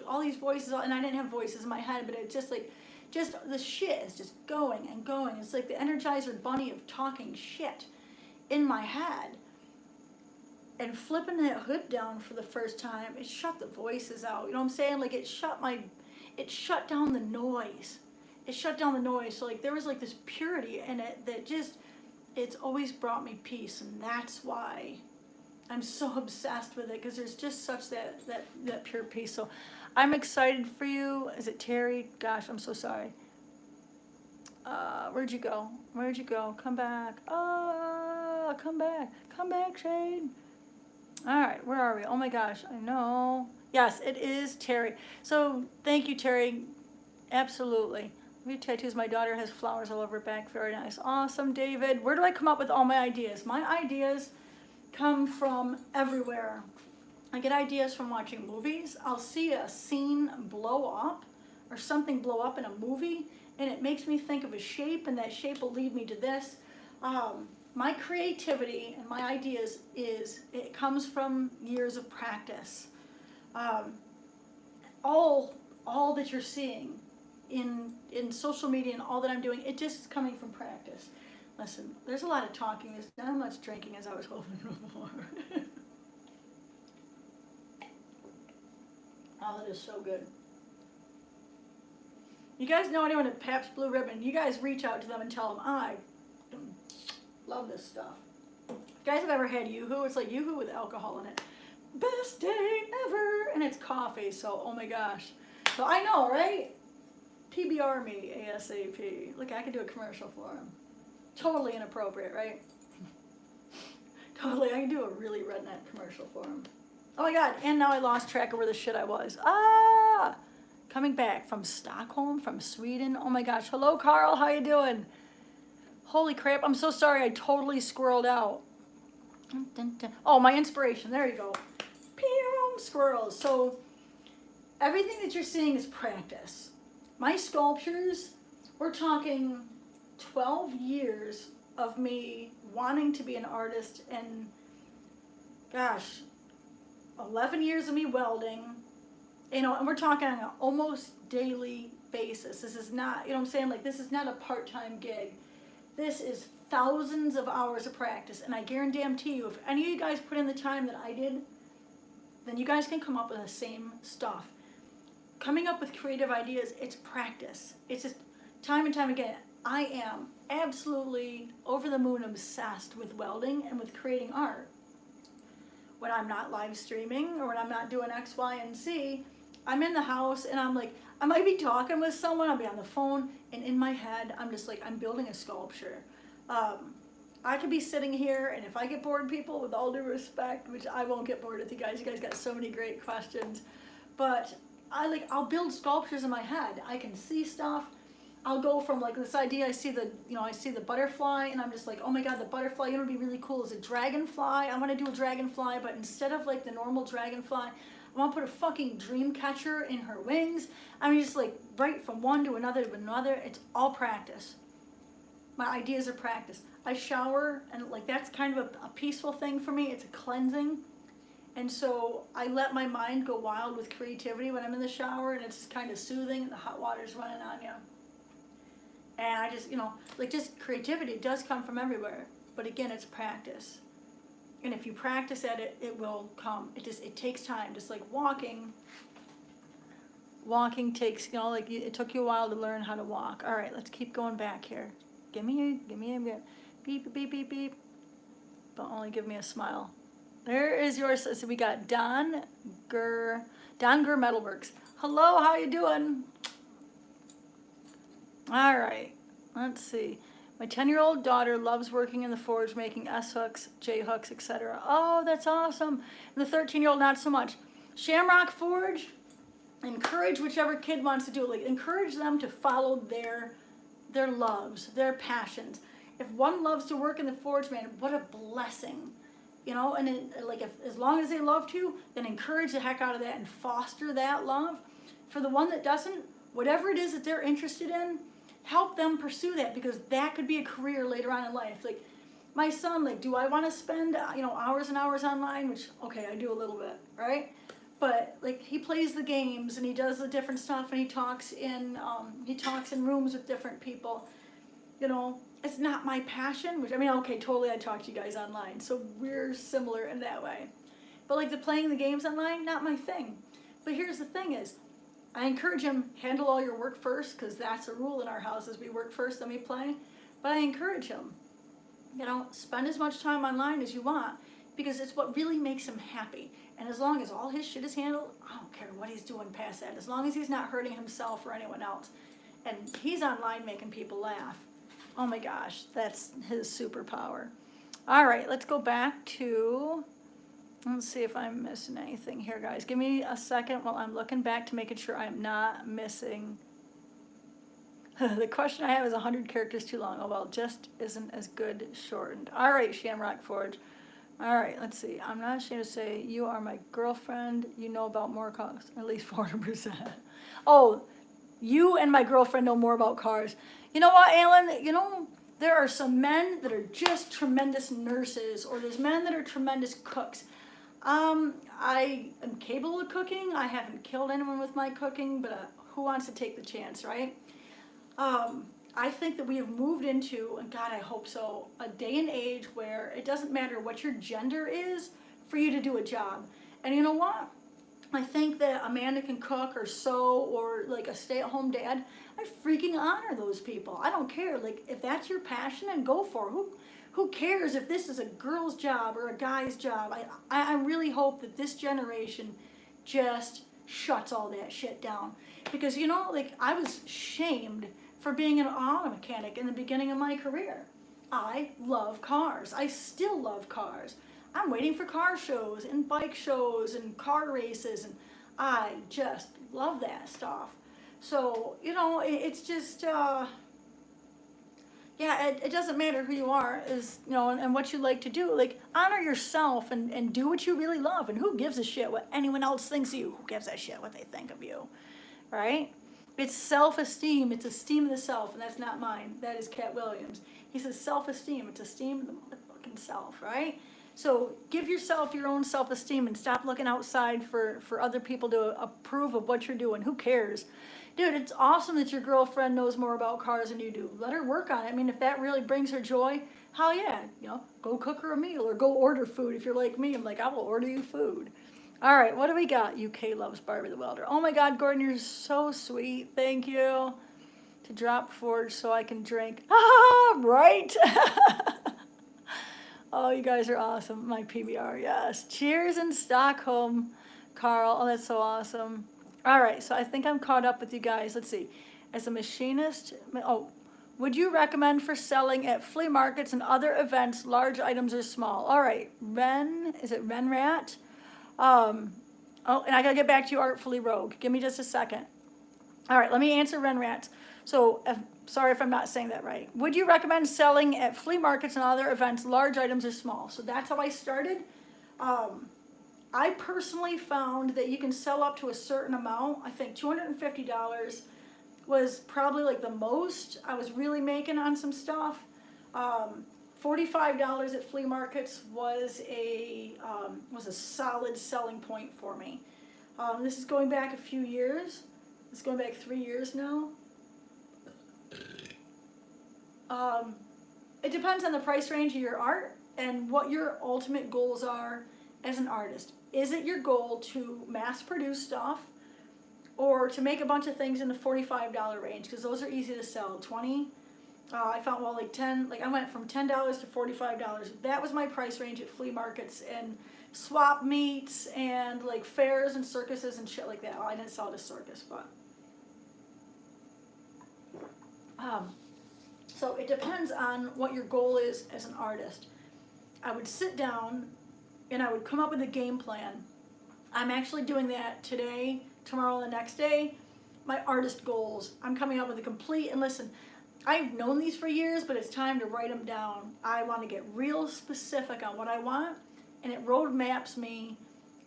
all these voices, and I didn't have voices in my head, but it's just like, just the shit is just going and going. It's like the Energizer Bunny of talking shit in my head. And flipping that hood down for the first time, it shut the voices out. You know what I'm saying? Like it shut down the noise. So like there was like this purity in it that just, it's always brought me peace, and that's why I'm so obsessed with it, because there's just such that pure peace. So I'm excited for you. Is it Terry? Gosh, I'm so sorry. Where'd you go? Come back. Come back, Shane. All right, where are we? Oh my gosh, I know. Yes, it is Terry. So thank you, Terry. Absolutely. We tattoos. My daughter has flowers all over her back. Very nice. Awesome, David. Where do I come up with all my ideas? My ideas come from everywhere. I get ideas from watching movies. I'll see a scene blow up or something blow up in a movie, and it makes me think of a shape, and that shape will lead me to this. My creativity and my ideas it comes from years of practice. All that you're seeing in social media and all that I'm doing, it just is coming from practice. Listen, there's a lot of talking. There's not as much drinking as I was hoping for. Oh, that is so good. You guys know anyone at Pabst Blue Ribbon, you guys reach out to them and tell them, I love this stuff. If you guys have ever had Yoo-Hoo, it's like Yoo-Hoo with alcohol in it. Best day ever! And it's coffee, so oh my gosh. So I know, right? PBR me ASAP. Look, I could do a commercial for them. Totally inappropriate, right? Totally, I can do a really redneck commercial for them. Oh my god, and now I lost track of where the shit I was. Coming back from Stockholm, from Sweden. Oh my gosh, hello Carl, how you doing? Holy crap, I'm so sorry, I totally squirreled out. Oh, my inspiration, there you go. Pew, squirrels. So, everything that you're seeing is practice. My sculptures, we're talking 12 years of me wanting to be an artist, and gosh, 11 years of me welding, you know, and we're talking on an almost daily basis. This is not, you know what I'm saying, like this is not a part-time gig. This is thousands of hours of practice, and I guarantee you, if any of you guys put in the time that I did, then you guys can come up with the same stuff. Coming up with creative ideas, it's practice. It's just time and time again. I am absolutely over the moon obsessed with welding and with creating art. When I'm not live streaming or when I'm not doing X, Y, and Z, I'm in the house and I'm like, I might be talking with someone, I'll be on the phone, and in my head, I'm just like, I'm building a sculpture. I could be sitting here, and if I get bored, people, with all due respect, which I won't get bored with you guys got so many great questions, but I'll build sculptures in my head. I can see stuff. I'll go from like this idea, I see the butterfly, and I'm just like, oh my god, the butterfly, you know what would be really cool is a dragonfly. I want to do a dragonfly, but instead of like the normal dragonfly, I want to put a fucking dream catcher in her wings. I mean, just like right from one to another to another. It's all practice. My ideas are practice. I shower, and like that's kind of a peaceful thing for me. It's a cleansing. And so I let my mind go wild with creativity when I'm in the shower, and it's kind of soothing. The hot water's running on you. And I just, just creativity does come from everywhere. But again, it's practice. And if you practice at it, it will come. It takes time. Just like walking. Walking takes, it took you a while to learn how to walk. All right, let's keep going back here. Give me a beep, beep, beep, beep. But only give me a smile. There is yours. So we got Don Gur Metalworks. Hello, how you doing? All right, let's see. My 10-year-old daughter loves working in the forge, making S-hooks, J-hooks, etc. Oh, that's awesome. And the 13-year-old, not so much. Shamrock Forge, encourage whichever kid wants to do it. Like, encourage them to follow their loves, their passions. If one loves to work in the forge, man, what a blessing. And as long as they love to, then encourage the heck out of that and foster that love. For the one that doesn't, whatever it is that they're interested in, help them pursue that, because that could be a career later on in life. Like my son, do I want to spend hours and hours online? Which, okay, I do a little bit, right? But he plays the games and he does the different stuff, and he talks in rooms with different people. It's not my passion. Which okay, totally. I talk to you guys online, so we're similar in that way. But the playing the games online, not my thing. But here's the thing is, I encourage him, handle all your work first, because that's a rule in our house, is we work first, then we play. But I encourage him, spend as much time online as you want, because it's what really makes him happy. And as long as all his shit is handled, I don't care what he's doing past that, as long as he's not hurting himself or anyone else. And he's online making people laugh. Oh my gosh, that's his superpower. All right, let's go back to... Let's see if I'm missing anything here, guys. Give me a second while I'm looking back to making sure I'm not missing. The question I have is 100 characters too long. Oh, well, just isn't as good shortened. All right, Shamrock Forge. All right, let's see. I'm not ashamed to say you are my girlfriend. You know about more cars, at least 400%. Oh, you and my girlfriend know more about cars. You know what, Alan? You know, there are some men that are just tremendous nurses, or there's men that are tremendous cooks. I am capable of cooking. I haven't killed anyone with my cooking, but who wants to take the chance, right? I think that we have moved into, and God, I hope so, a day and age where it doesn't matter what your gender is for you to do a job. And you know what? I think that Amanda can cook or sew or like a stay-at-home dad. I freaking honor those people. I don't care. Like, if that's your passion, and go for it. Who cares if this is a girl's job or a guy's job? I really hope that this generation just shuts all that shit down. Because, you know, like, I was shamed for being an auto mechanic in the beginning of my career. I love cars. I still love cars. I'm waiting for car shows and bike shows and car races, and I just love that stuff. So, you know, it's just, yeah, it doesn't matter who you are, is, you know, and what you like to do. Like, honor yourself and do what you really love, and who gives a shit what anyone else thinks of you? Who gives a shit what they think of you, right? It's self-esteem. It's esteem of the self, and that's not mine. That is Cat Williams. He says self-esteem. It's esteem of the motherfucking self, right? So give yourself your own self-esteem and stop looking outside for other people to approve of what you're doing. Who cares? Dude, it's awesome that your girlfriend knows more about cars than you do. Let her work on it. I mean, if that really brings her joy, hell yeah. You know, go cook her a meal or go order food. If you're like me, I'm like, I will order you food. All right, what do we got? UK loves Barbie the Welder. Oh my God, Gordon, you're so sweet. Thank you. To drop forge so I can drink. Ah, right? Oh, you guys are awesome. My PBR, yes. Cheers in Stockholm, Carl. Oh, that's so awesome. All right, so I think I'm caught up with you guys. Let's see. As a machinist, would you recommend for selling at flea markets and other events, large items or small? All right, is it Renrat? And I gotta get back to you, Artfully Rogue. Give me just a second. All right, let me answer Renrat. So, sorry if I'm not saying that right. Would you recommend selling at flea markets and other events, large items or small? So that's how I started. I personally found that you can sell up to a certain amount. I think $250 was probably like the most I was really making on some stuff. $45 at flea markets was a solid selling point for me. This is going back a few years. It's going back 3 years now. It depends on the price range of your art and what your ultimate goals are as an artist. Is it your goal to mass produce stuff or to make a bunch of things in the $45 range? Because those are easy to sell. 20, I found, well, like 10, like I went from $10 to $45. That was my price range at flea markets and swap meets and like fairs and circuses and shit like that. Well, I didn't sell at a circus, but so it depends on what your goal is as an artist. I would sit down and I would come up with a game plan. I'm actually doing that today, tomorrow, and the next day. My artist goals. I'm coming up with a complete, and listen, I've known these for years, but it's time to write them down. I want to get real specific on what I want, and it roadmaps me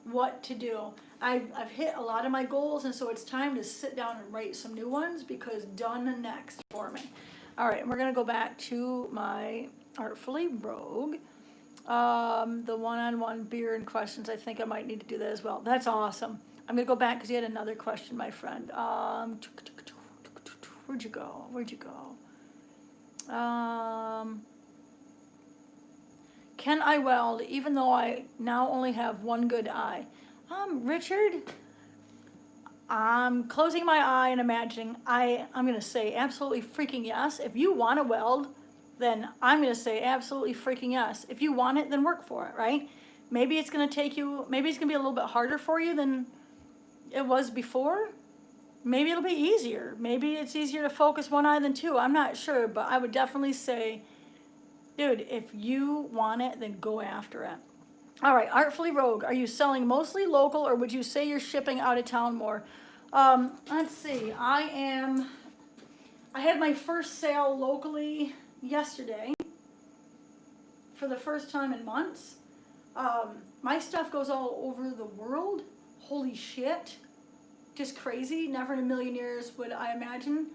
what to do. I've hit a lot of my goals, and so it's time to sit down and write some new ones because done next for me. All right, and we're going to go back to my Artfully Rogue. The one-on-one beer and questions. I think I might need to do that as well. That's awesome. I'm going to go back because you had another question, my friend. Where'd you go? Where'd you go? Can I weld even though I now only have one good eye? Richard, I'm closing my eye and imagining. I'm going to say absolutely freaking yes. If you want to weld, then I'm going to say absolutely freaking yes. If you want it, then work for it, right? Maybe it's going to take you, maybe it's going to be a little bit harder for you than it was before. Maybe it'll be easier. Maybe it's easier to focus one eye than two. I'm not sure, but I would definitely say, dude, if you want it, then go after it. All right, Artfully Rogue, are you selling mostly local or would you say you're shipping out of town more? Let's see, I had my first sale locally yesterday for the first time in months. My stuff goes all over the world. Holy shit. Just crazy. Never in a million years would I imagine.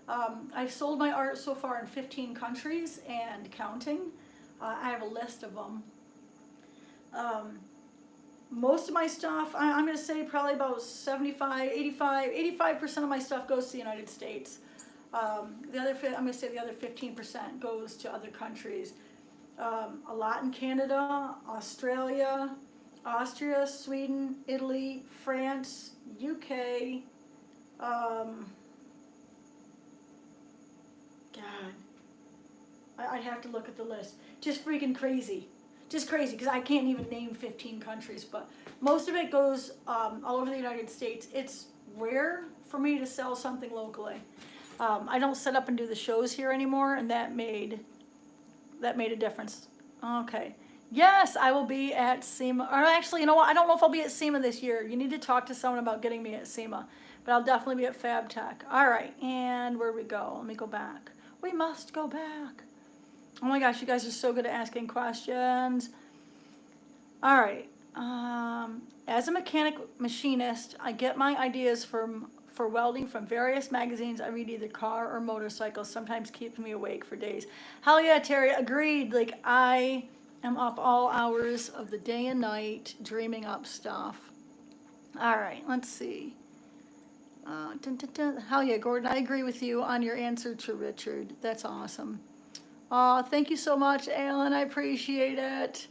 I've sold my art so far in 15 countries and counting. I have a list of them. Most of my stuff, I'm going to say probably about 85% of my stuff goes to the United States. I'm going to say the other 15% goes to other countries. A lot in Canada, Australia, Austria, Sweden, Italy, France, UK, God, I'd have to look at the list. Just freaking crazy. Just crazy, because I can't even name 15 countries, but most of it goes all over the United States. It's rare for me to sell something locally. I don't set up and do the shows here anymore, and that made a difference. Okay. Yes, I will be at SEMA. Or actually, you know what? I don't know if I'll be at SEMA this year. You need to talk to someone about getting me at SEMA. But I'll definitely be at FabTech. All right, and where do we go? Let me go back. We must go back. Oh my gosh, you guys are so good at asking questions. All right. As a mechanic machinist, I get my ideas for welding from various magazines. I read either car or motorcycle. Sometimes keeps me awake for days. Hell yeah, Terry. Agreed. Like, I am up all hours of the day and night dreaming up stuff. All right, let's see. Hell yeah, Gordon. I agree with you on your answer to Richard. That's awesome. Thank you so much, Alan. I appreciate it.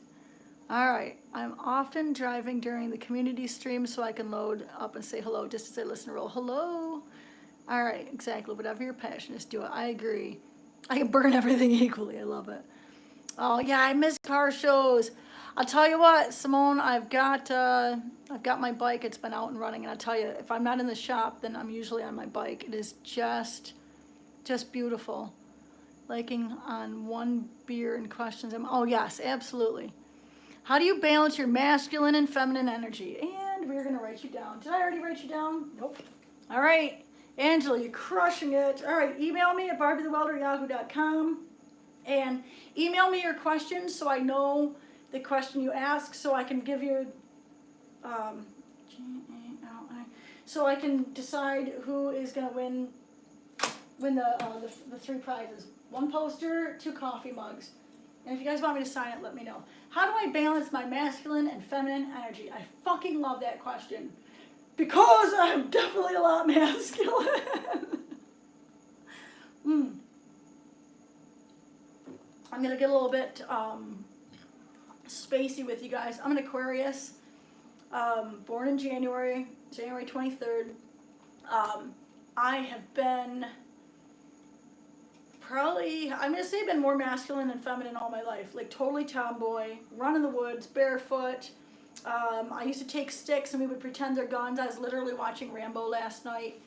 All right. I'm often driving during the community stream so I can load up and say hello just as I listen to roll. Hello. All right. Exactly. Whatever your passion is, do it. I agree. I can burn everything equally. I love it. Oh, yeah. I miss car shows. I'll tell you what, Simone, I've got my bike. It's been out and running. And I'll tell you, if I'm not in the shop, then I'm usually on my bike. It is just beautiful. Liking on one beer and questions. Oh, yes, absolutely. How do you balance your masculine and feminine energy? And we're going to write you down. Did I already write you down? Nope. All right. Angela, you're crushing it. All right. Email me at barbiethewelder@yahoo.com. And email me your questions so I know the question you ask so I can give you, so I can decide who is going to win the 3 prizes. 1 poster, 2 coffee mugs. And if you guys want me to sign it, let me know. How do I balance my masculine and feminine energy? I fucking love that question. Because I'm definitely a lot masculine. I'm going to get a little bit spacey with you guys. I'm an Aquarius, born in January 23rd. I have been probably, I'm going to say I've been more masculine than feminine all my life. Like totally tomboy, run in the woods, barefoot. I used to take sticks and we would pretend they're guns. I was literally watching Rambo last night.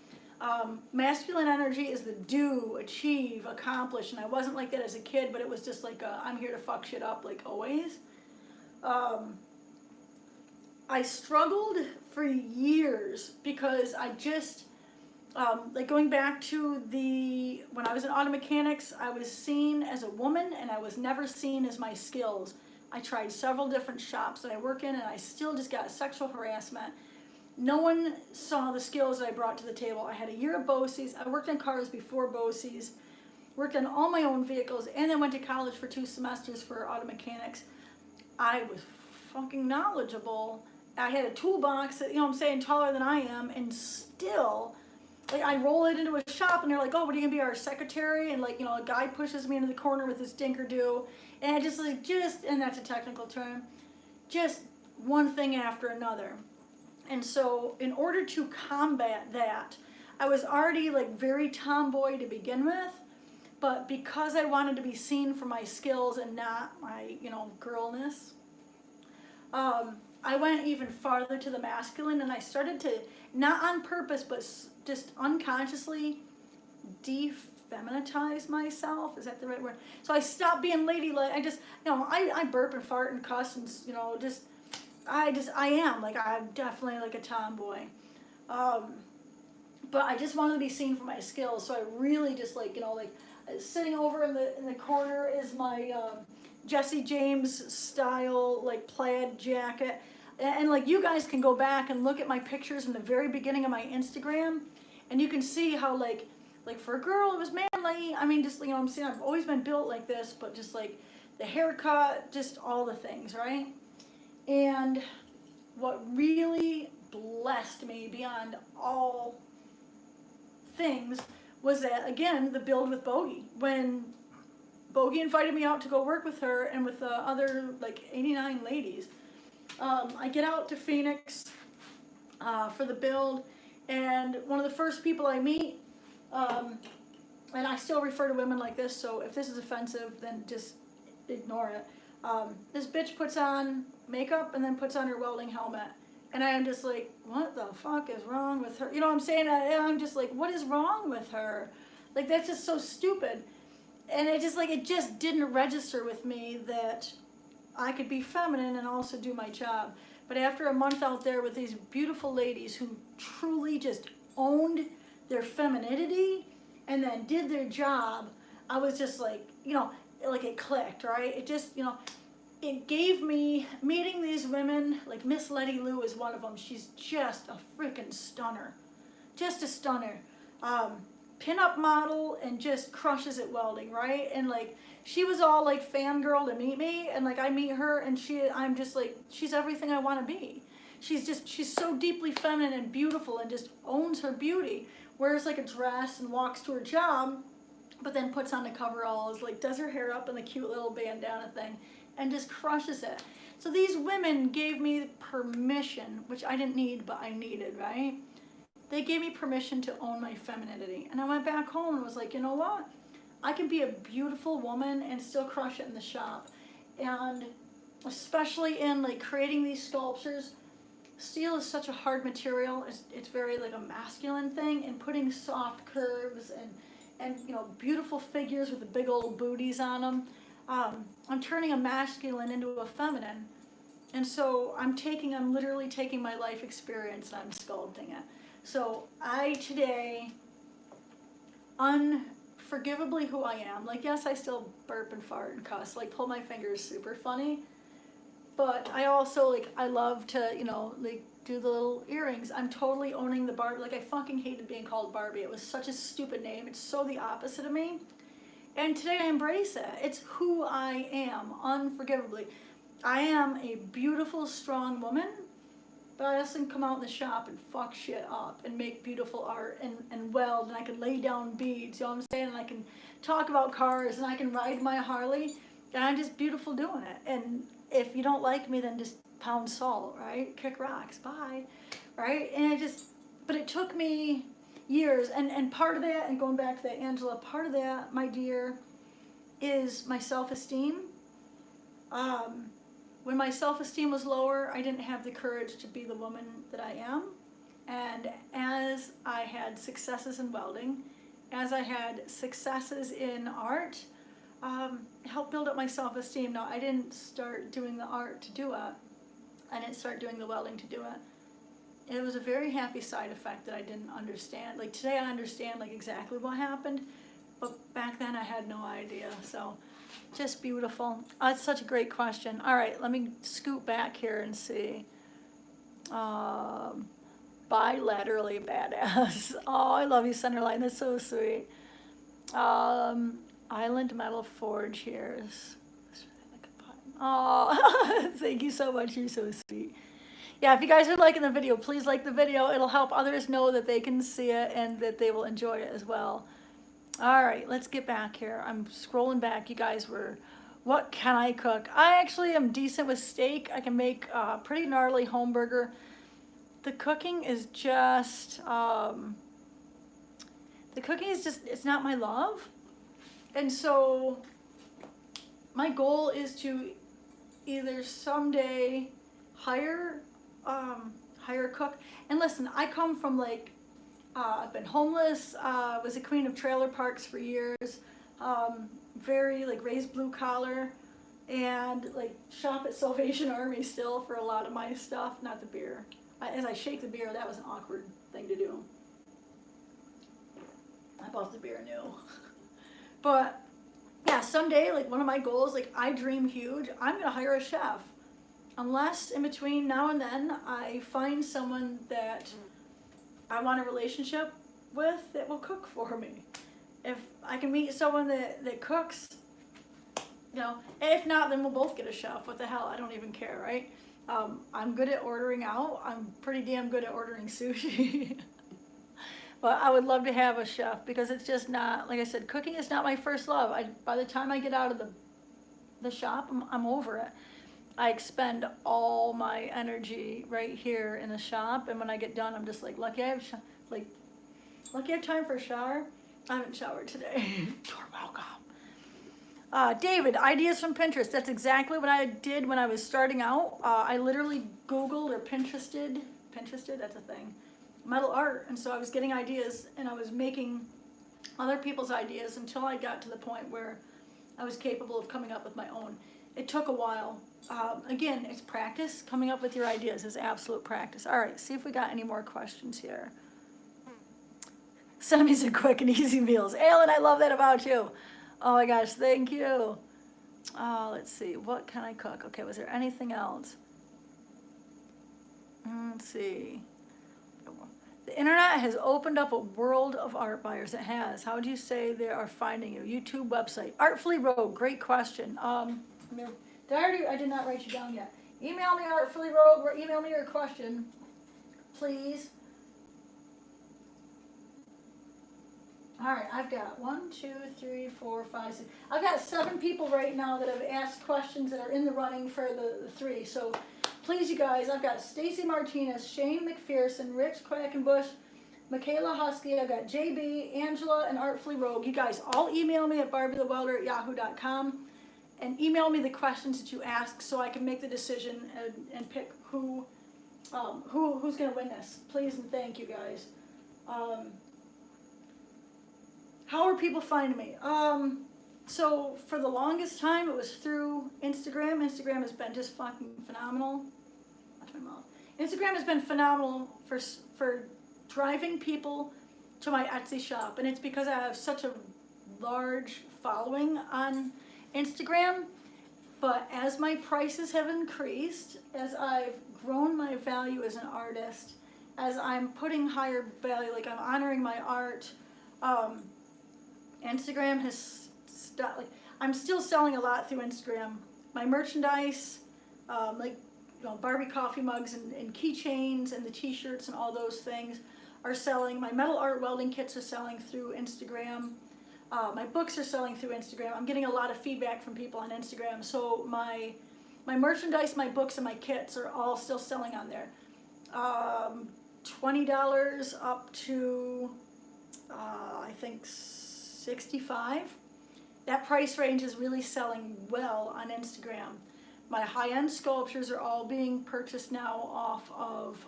Masculine energy is the do, achieve, accomplish. And I wasn't like that as a kid, but it was just like I'm here to fuck shit up like always. I struggled for years because I just... like going back to when I was in auto mechanics, I was seen as a woman and I was never seen as my skills. I tried several different shops that I work in and I still just got sexual harassment. No one saw the skills that I brought to the table. I had a year of BOCES. I worked on cars before BOCES, worked on all my own vehicles, and then went to college for 2 semesters for auto mechanics. I was fucking knowledgeable. I had a toolbox that, I'm saying, taller than I am, and still... Like, I roll it into a shop, and they're like, oh, what are you going to be, our secretary? And, like, a guy pushes me into the corner with his dinker-do. And I just, and that's a technical term, just one thing after another. And so, in order to combat that, I was already, very tomboy to begin with. But because I wanted to be seen for my skills and not my, girlness, I went even farther to the masculine, and I started to, not on purpose, but just unconsciously defeminitize myself. Is that the right word? So I stopped being ladylike. I just, I burp and fart and cuss and, I am. I'm definitely a tomboy. But I just wanted to be seen for my skills. So I really just sitting over in the corner is my Jesse James style, like plaid jacket. And like you guys can go back and look at my pictures from the very beginning of my Instagram, and you can see how like for a girl it was manly. I mean, just, you know what I'm saying, I've always been built like this, but just like the haircut, just all the things, right? And what really blessed me beyond all things was that, again, the build with Bogey. When Bogey invited me out to go work with her and with the other like 89 ladies, I get out to Phoenix for the build, and one of the first people I meet, and I still refer to women like this, so if this is offensive, then just ignore it. This bitch puts on makeup and then puts on her welding helmet. And I am just like, what the fuck is wrong with her? You know what I'm saying? I'm just like, what is wrong with her? Like, that's just so stupid. And it just didn't register with me that I could be feminine and also do my job. But after a month out there with these beautiful ladies who truly just owned their femininity and then did their job, I was just like, you know, like it clicked, right? It just, you know, it gave me, meeting these women, like Miss Letty Lou is one of them. She's just a freaking stunner. Just a stunner. Pin-up model and just crushes at welding, right? And like, she was all like fangirl to meet me, and like I meet her and I'm just like, she's everything I want to be. She's so deeply feminine and beautiful and just owns her beauty. Wears like a dress and walks to her job, but then puts on the coveralls, like does her hair up in the cute little bandana thing, and just crushes it. So these women gave me permission, which I didn't need, but I needed, right? They gave me permission to own my femininity. And I went back home and was like, you know what? I can be a beautiful woman and still crush it in the shop. And especially in like creating these sculptures, steel is such a hard material. It's very like a masculine thing, and putting soft curves and you know, beautiful figures with the big old booties on them. I'm turning a masculine into a feminine. And so I'm literally taking my life experience and I'm sculpting it. So I today, unforgivably who I am, like yes, I still burp and fart and cuss, like pull my fingers super funny, but I also like, I love to, you know, like do the little earrings. I'm totally owning the Barbie. Like I fucking hated being called Barbie. It was such a stupid name. It's so the opposite of me. And today I embrace it. It's who I am, unforgivably. I am a beautiful, strong woman, but I also can come out in the shop and fuck shit up and make beautiful art and weld, and I can lay down beads, you know what I'm saying? And I can talk about cars, and I can ride my Harley, and I'm just beautiful doing it. And if you don't like me, then just pound salt, right? Kick rocks, bye, right? And but it took me years, and part of that, and going back to that, Angela, part of that, my dear, is my self-esteem. When my self-esteem was lower, I didn't have the courage to be the woman that I am. And as I had successes in welding, as I had successes in art, it helped build up my self-esteem. Now, I didn't start doing the art to do it. I didn't start doing the welding to do it. It was a very happy side effect that I didn't understand. Like today I understand like exactly what happened, but back then I had no idea. So just beautiful. It's such a great question. All right, let me scoot back here and see. Bilaterally badass. Oh, I love you, Centerline. That's so sweet. Island Metal Forge here. Oh, thank you so much. You're so sweet. Yeah, if you guys are liking the video, please like the video. It'll help others know that they can see it and that they will enjoy it as well. All right, let's get back here. I'm scrolling back. You guys were, what can I cook? I actually am decent with steak. I can make a pretty gnarly home burger. The cooking is just, it's not my love. And so my goal is to either someday hire a cook. And listen, I come from like, I've been homeless, was a queen of trailer parks for years, very like raised blue collar, and like shop at Salvation Army still for a lot of my stuff, not the beer. As I shake the beer, that was an awkward thing to do. I bought the beer new. But yeah, so someday, like one of my goals, like I dream huge, I'm going to hire a chef. Unless in between now and then I find someone that I want a relationship with that will cook for me. If I can meet someone that cooks, you know, if not, then we'll both get a chef. What the hell? I don't even care, right? I'm good at ordering out. I'm pretty damn good at ordering sushi. But I would love to have a chef because it's just not, like I said, cooking is not my first love. By the time I get out of the shop, I'm over it. I expend all my energy right here in the shop, and when I get done, I'm just like, lucky I have time for a shower. I haven't showered today. You're welcome. David, ideas from Pinterest. That's exactly what I did when I was starting out. I literally Googled or Pinterested, that's a thing, metal art, and so I was getting ideas, and I was making other people's ideas until I got to the point where I was capable of coming up with my own. It took a while. Again, it's practice. Coming up with your ideas is absolute practice. All right, see if we got any more questions here. Send me some quick and easy meals. Alan, I love that about you. Oh my gosh, thank you. Let's see, what can I cook? Okay, was there anything else? Let's see. The internet has opened up a world of art buyers. It has. How would you say they are finding you? YouTube website. Artfully Rogue, great question. I did not write you down yet. Email me, Artfully Rogue, or email me your question, please. All right, I've got 1, 2, 3, 4, 5, 6. I've got 7 people right now that have asked questions that are in the running for the 3. So please, you guys, I've got Stacy Martinez, Shane McPherson, Rich Quackenbush, Michaela Husky, I've got JB, Angela, and Artfully Rogue. You guys all email me at BarbieTheWelder@yahoo.com and email me the questions that you ask so I can make the decision and pick who's going to win this. Please and thank you, guys. How are people finding me? So for the longest time, it was through Instagram. Instagram has been just fucking phenomenal. Watch my mouth. Instagram has been phenomenal for driving people to my Etsy shop, and it's because I have such a large following on Instagram. But as my prices have increased, as I've grown my value as an artist, as I'm putting higher value, like I'm honoring my art, Instagram has stopped. Like I'm still selling a lot through Instagram. My merchandise, Barbie coffee mugs and keychains and the T-shirts and all those things are selling. My metal art welding kits are selling through Instagram. My books are selling through Instagram. I'm getting a lot of feedback from people on Instagram. So my merchandise, my books, and my kits are all still selling on there. $20 up to I think $65. That price range is really selling well on Instagram. My high-end sculptures are all being purchased now off of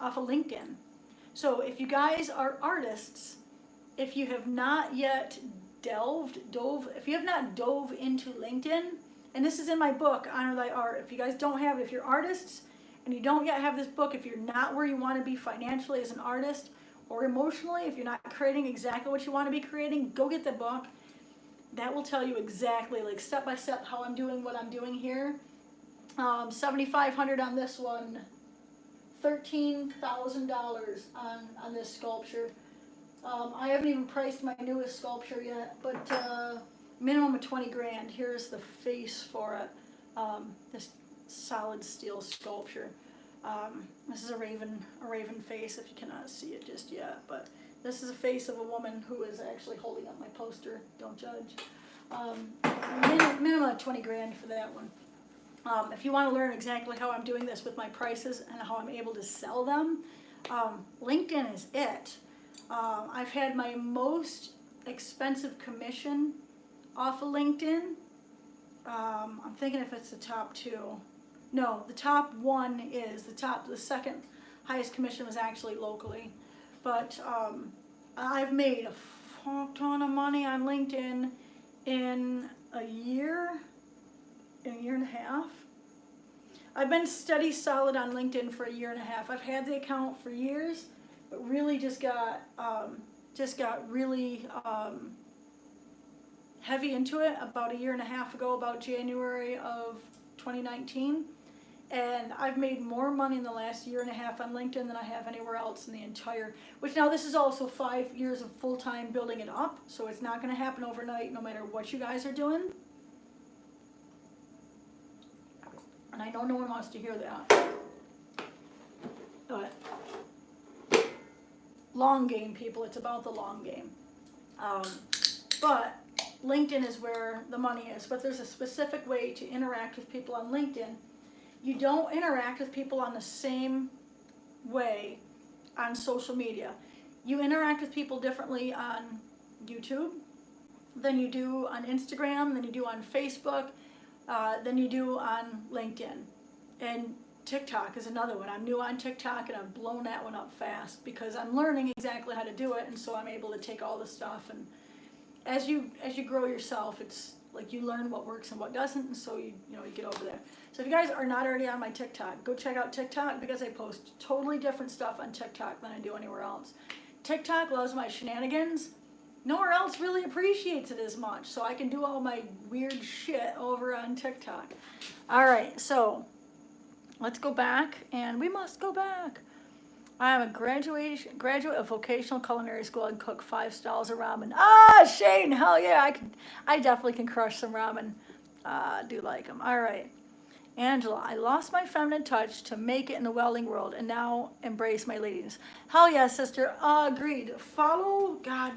LinkedIn. So if you guys are artists, if you have not yet dove into LinkedIn, and this is in my book, Honor Thy Art. If you guys don't have it, if you're artists and you don't yet have this book, if you're not where you want to be financially as an artist or emotionally, if you're not creating exactly what you want to be creating, go get the book. That will tell you exactly, like step by step, how I'm doing what I'm doing here. $7,500 on this one, $13,000 on this sculpture. I haven't even priced my newest sculpture yet, but minimum of 20 grand. Here's the face for it. This solid steel sculpture. This is a raven face, if you cannot see it just yet, but this is a face of a woman who is actually holding up my poster. Don't judge. Minimum of 20 grand for that one. If you want to learn exactly how I'm doing this with my prices and how I'm able to sell them, LinkedIn is it. I've had my most expensive commission off of LinkedIn. I'm thinking if it's the top 2. No, the top 1 is the second highest commission was actually locally. But I've made a fuck ton of money on LinkedIn in a year and a half. I've been steady solid on LinkedIn for a year and a half. I've had the account for years, but really just got really heavy into it about a year and a half ago, about January of 2019. And I've made more money in the last year and a half on LinkedIn than I have anywhere else in the entire, which now this is also 5 years of full-time building it up. So it's not going to happen overnight no matter what you guys are doing. And I know no one wants to hear that. But long game, people, it's about the long game. But LinkedIn is where the money is. But there's a specific way to interact with people on LinkedIn. You don't interact with people on the same way on social media. You interact with people differently on YouTube than you do on Instagram, than you do on Facebook, than you do on LinkedIn. And TikTok is another one. I'm new on TikTok and I've blown that one up fast because I'm learning exactly how to do it, and so I'm able to take all the stuff, and as you grow yourself, it's like you learn what works and what doesn't, and so you get over there. So if you guys are not already on my TikTok, go check out TikTok because I post totally different stuff on TikTok than I do anywhere else. TikTok loves my shenanigans. Nowhere else really appreciates it as much, so I can do all my weird shit over on TikTok. All right, so let's go back, and we must go back. I am a graduate of vocational culinary school and cook 5 styles of ramen. Ah, Shane, hell yeah, I definitely can crush some ramen. Do like them. All right. Angela, I lost my feminine touch to make it in the welding world and now embrace my ladiness. Hell yeah, sister. Agreed. Follow, God,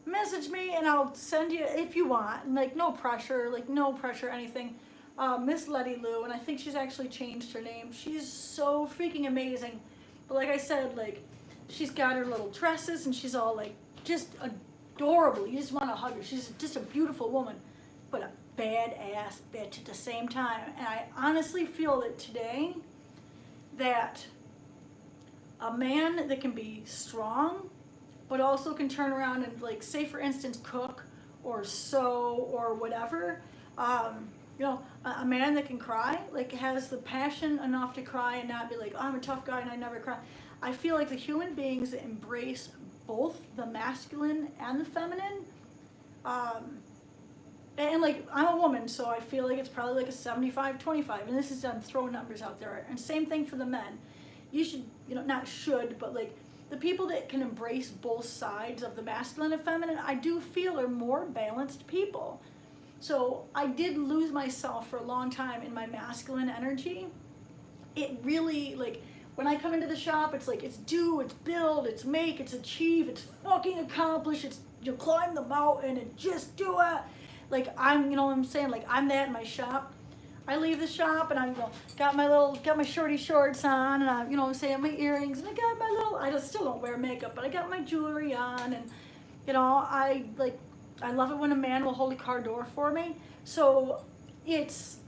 message me and I'll send you if you want. Like, no pressure, anything. Miss Letty Lou, and I think she's actually changed her name. She's so freaking amazing. But like I said, like, she's got her little dresses and she's all like just adorable. You just want to hug her. She's just a beautiful woman, but a badass bitch at the same time. And I honestly feel that today, that a man that can be strong, but also can turn around and, like, say for instance, cook or sew or whatever, a man that can cry, like, has the passion enough to cry and not be like, oh, I'm a tough guy and I never cry. I feel like the human beings that embrace both the masculine and the feminine, and like, I'm a woman, so I feel like it's probably like a 75-25, and this is, I'm throwing numbers out there, and same thing for the men. You should, not should, but like, the people that can embrace both sides of the masculine and feminine, I do feel are more balanced people. So I did lose myself for a long time in my masculine energy. It really, like, when I come into the shop, it's like, it's do, it's build, it's make, it's achieve, it's fucking accomplish, it's, you climb the mountain and just do it. Like, I'm, what I'm saying, like, I'm that in my shop. I leave the shop and I'm, got my shorty shorts on, and I, what I'm saying, my earrings, and I got my little, I still don't wear makeup, but I got my jewelry on, and, I love it when a man will hold a car door for me. So it's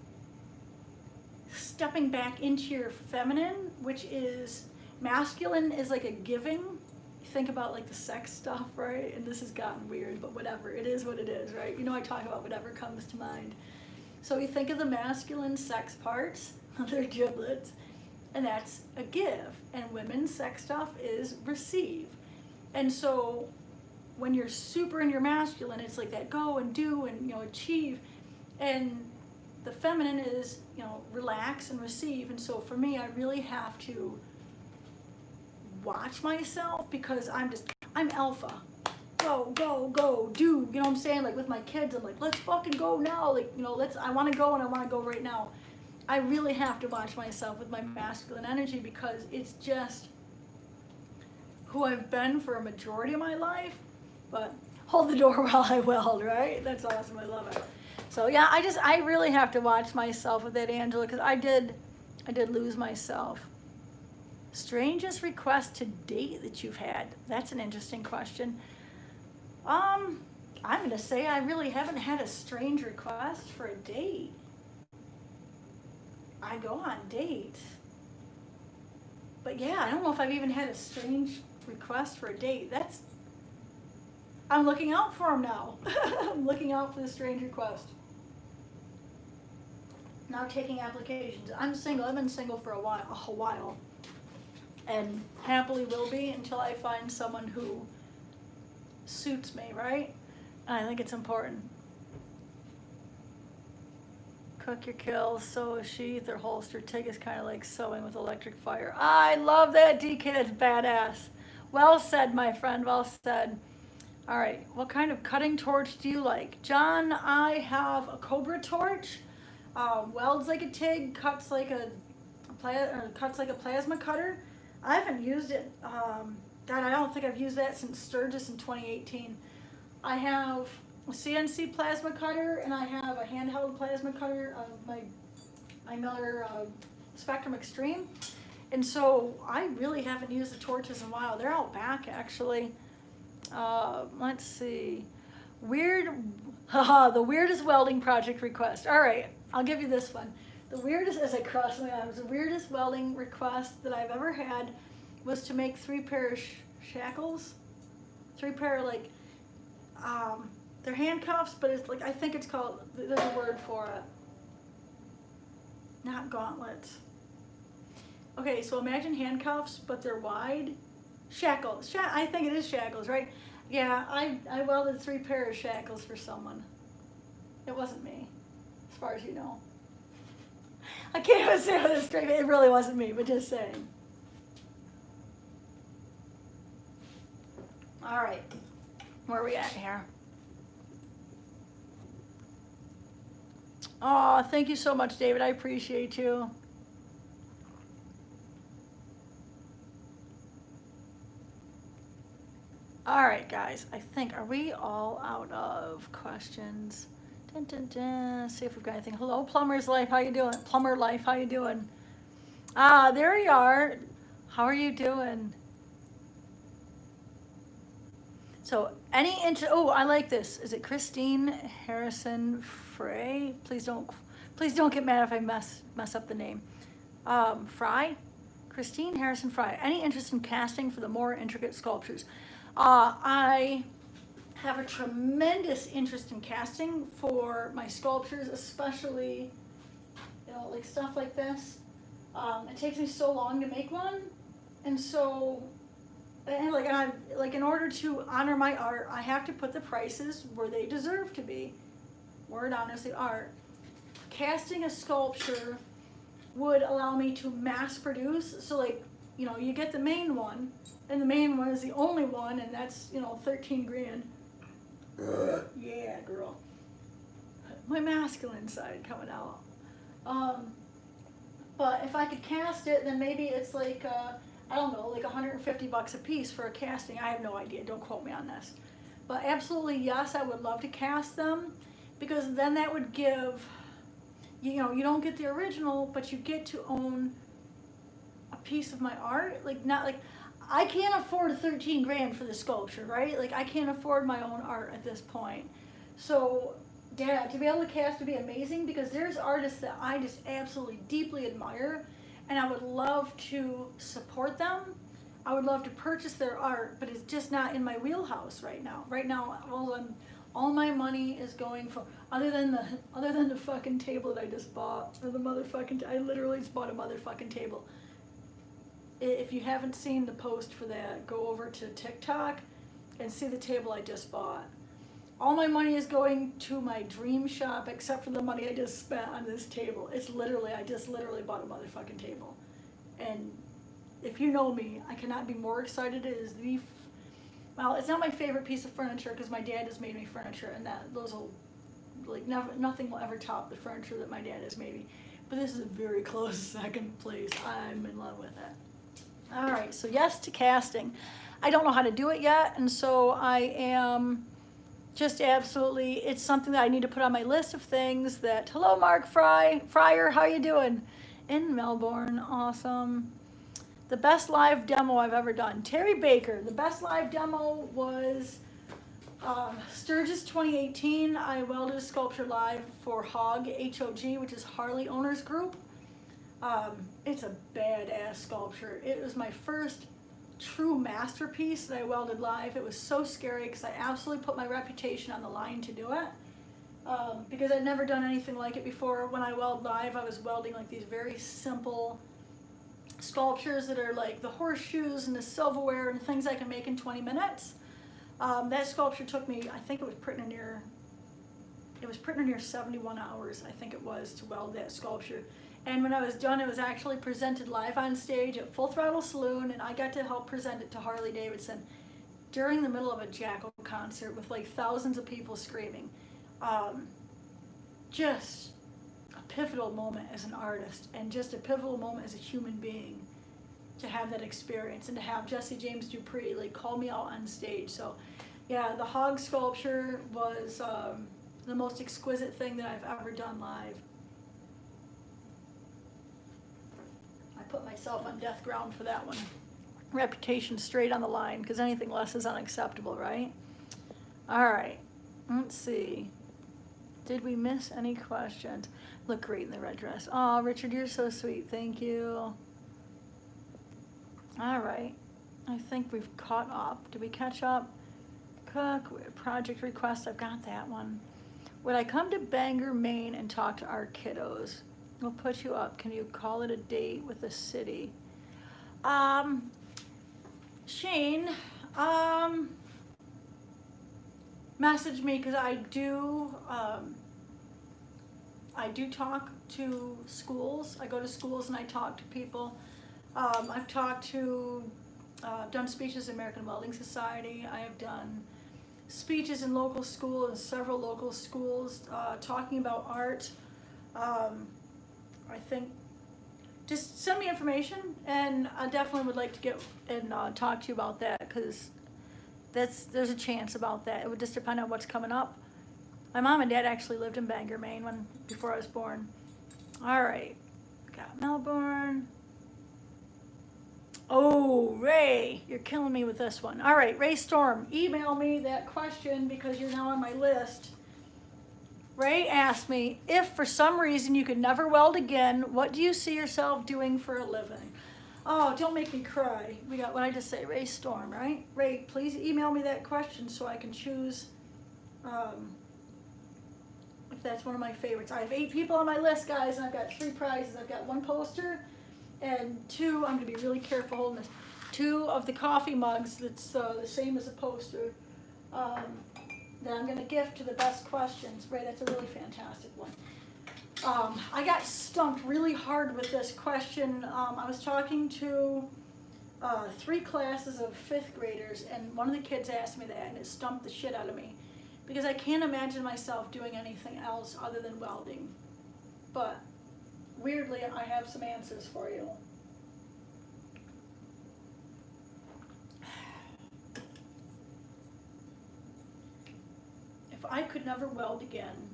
stepping back into your feminine, which is, masculine is like a giving. You think about like the sex stuff, right? And this has gotten weird, but whatever, it is what it is, right? I talk about whatever comes to mind. So you think of the masculine sex parts, their giblets, and that's a give. And women's sex stuff is receive. And so when you're super in your masculine, it's like that go and do and, achieve. And the feminine is, relax and receive. And so for me, I really have to watch myself because I'm alpha. Go, go, go, do. You know what I'm saying? Like with my kids, I'm like, let's fucking go now. Like, I want to go and I want to go right now. I really have to watch myself with my masculine energy because it's just who I've been for a majority of my life. But hold the door while I weld, right? That's awesome. I love it. So yeah, I really have to watch myself with that, Angela, because I did lose myself. Strangest request to date that you've had? That's an interesting question. I'm gonna say I really haven't had a strange request for a date. I go on dates. But yeah, I don't know if I've even had a strange request for a date. I'm looking out for them now. I'm looking out for the strange request. Now taking applications. I'm single. I've been single for a while. And happily will be until I find someone who suits me, right? I think it's important. Cook your kills, sew a sheath or holster. TIG is kind of like sewing with electric fire. I love that, DK. That's badass. Well said, my friend. Well said. All right. What kind of cutting torch do you like? John, I have a Cobra torch. Welds like a TIG, cuts like a plasma cutter. I haven't used it. God, I don't think I've used that since Sturgis in 2018. I have a CNC plasma cutter, and I have a handheld plasma cutter of my Miller Spectrum Extreme. And so I really haven't used the torches in a while. They're out back, actually. Let's see. The weirdest welding project request. All right, I'll give you this one. The weirdest, as I cross my arms, the weirdest welding request that I've ever had was to make 3 pair of shackles. 3 pair of, like, they're handcuffs, but it's like, I think it's called, there's a word for it. Not gauntlets. Okay, so imagine handcuffs, but they're wide. Shackles. I think it is shackles, right? Yeah, I welded 3 pair of shackles for someone. It wasn't me, as far as you know. I can't even say with a straight face. It really wasn't me, but just saying. All right, where are we at here? Oh, thank you so much, David. I appreciate you. All right, guys, I think, are we all out of questions? Dun, dun, dun. See if we've got anything. Hello, Plumber's Life, how you doing? Plumber Life, how you doing? Ah, there you are. How are you doing? So, oh, I like this. Is it Christine Harrison Frey? Please don't get mad if I mess up the name. Fry? Christine Harrison Fry. Any interest in casting for the more intricate sculptures? I have a tremendous interest in casting for my sculptures, especially, like stuff like this. It takes me so long to make one, and so, in order to honor my art, I have to put the prices where they deserve to be, where it honestly are. Casting a sculpture would allow me to mass produce, so you get the main one, and the main one is the only one, and that's, 13 grand. Yeah, girl. My masculine side coming out. But if I could cast it, then maybe it's like, I don't know, like $150 a piece for a casting. I have no idea, don't quote me on this. But absolutely, yes, I would love to cast them, because then that would give, you don't get the original, but you get to own a piece of my art. I can't afford 13 grand for the sculpture, right? I can't afford my own art at this point. So, Dad, to be able to cast would be amazing, because there's artists that I just absolutely deeply admire, and I would love to support them. I would love to purchase their art, but it's just not in my wheelhouse right now. Right now, all my money is going for, other than the fucking table that I just bought, or I literally just bought a motherfucking table. If you haven't seen the post for that, go over to TikTok and see the table I just bought. All my money is going to my dream shop, except for the money I just spent on this table. I just literally bought a motherfucking table. And if you know me, I cannot be more excited. It is it's not my favorite piece of furniture, because my dad has made me furniture, and nothing will ever top the furniture that my dad has made me. But this is a very close second place. I'm in love with it. All right, so yes to casting. I don't know how to do it yet, and so I am just absolutely, it's something that I need to put on my list of things that, hello Mark Fryer, how you doing? In Melbourne, awesome. The best live demo I've ever done. Terry Baker, the best live demo was Sturgis 2018. I welded a sculpture live for HOG, H-O-G, which is Harley Owners Group. It's a badass sculpture. It was my first true masterpiece that I welded live. It was so scary, because I absolutely put my reputation on the line to do it. Because I'd never done anything like it before. When I weld live, I was welding like these very simple sculptures that are like the horseshoes and the silverware and things I can make in 20 minutes. That sculpture took me, I think it was pretty near 71 hours, I think it was, to weld that sculpture. And when I was done, it was actually presented live on stage at Full Throttle Saloon, and I got to help present it to Harley Davidson during the middle of a Jackal concert with like thousands of people screaming. Just a pivotal moment as an artist, and just a pivotal moment as a human being, to have that experience and to have Jesse James Dupree like call me out on stage. So yeah, the hog sculpture was the most exquisite thing that I've ever done live. I put myself on death ground for that one. Reputation straight on the line, because anything less is unacceptable, right? All right, let's see. Did we miss any questions? Look great in the red dress. Oh, Richard, you're so sweet. Thank you. All right, I think we've caught up. Did we catch up? Cook, project request, I've got that one. Would I come to Bangor, Maine and talk to our kiddos? We'll put you up. Can you call it a date with the city? Shane, message me, because I do talk to schools. I go to schools and I talk to people. I've done speeches in American Welding Society. I have done speeches in local schools, in several local schools, talking about art. I think just send me information, and I definitely would like to get and talk to you about that, because there's a chance about that. It would just depend on what's coming up. My mom and dad actually lived in Bangor, Maine before I was born. All right, got Melbourne. Oh, Ray, you're killing me with this one. All right, Ray Storm, email me that question because you're now on my list. Ray asked me, if for some reason you could never weld again, what do you see yourself doing for a living? Oh, don't make me cry. We got what I just say, Ray Storm, right? Ray, please email me that question so I can choose if that's one of my favorites. I have 8 people on my list, guys, and I've got 3 prizes. I've got 1 poster and 2, I'm gonna be really careful holding this, 2 of the coffee mugs that's the same as a poster. That I'm going to gift to the best questions. Ray, that's a really fantastic one. I got stumped really hard with this question. I was talking to 3 classes of 5th graders, and one of the kids asked me that, and it stumped the shit out of me, because I can't imagine myself doing anything else other than welding. But weirdly, I have some answers for you. If I could never weld again,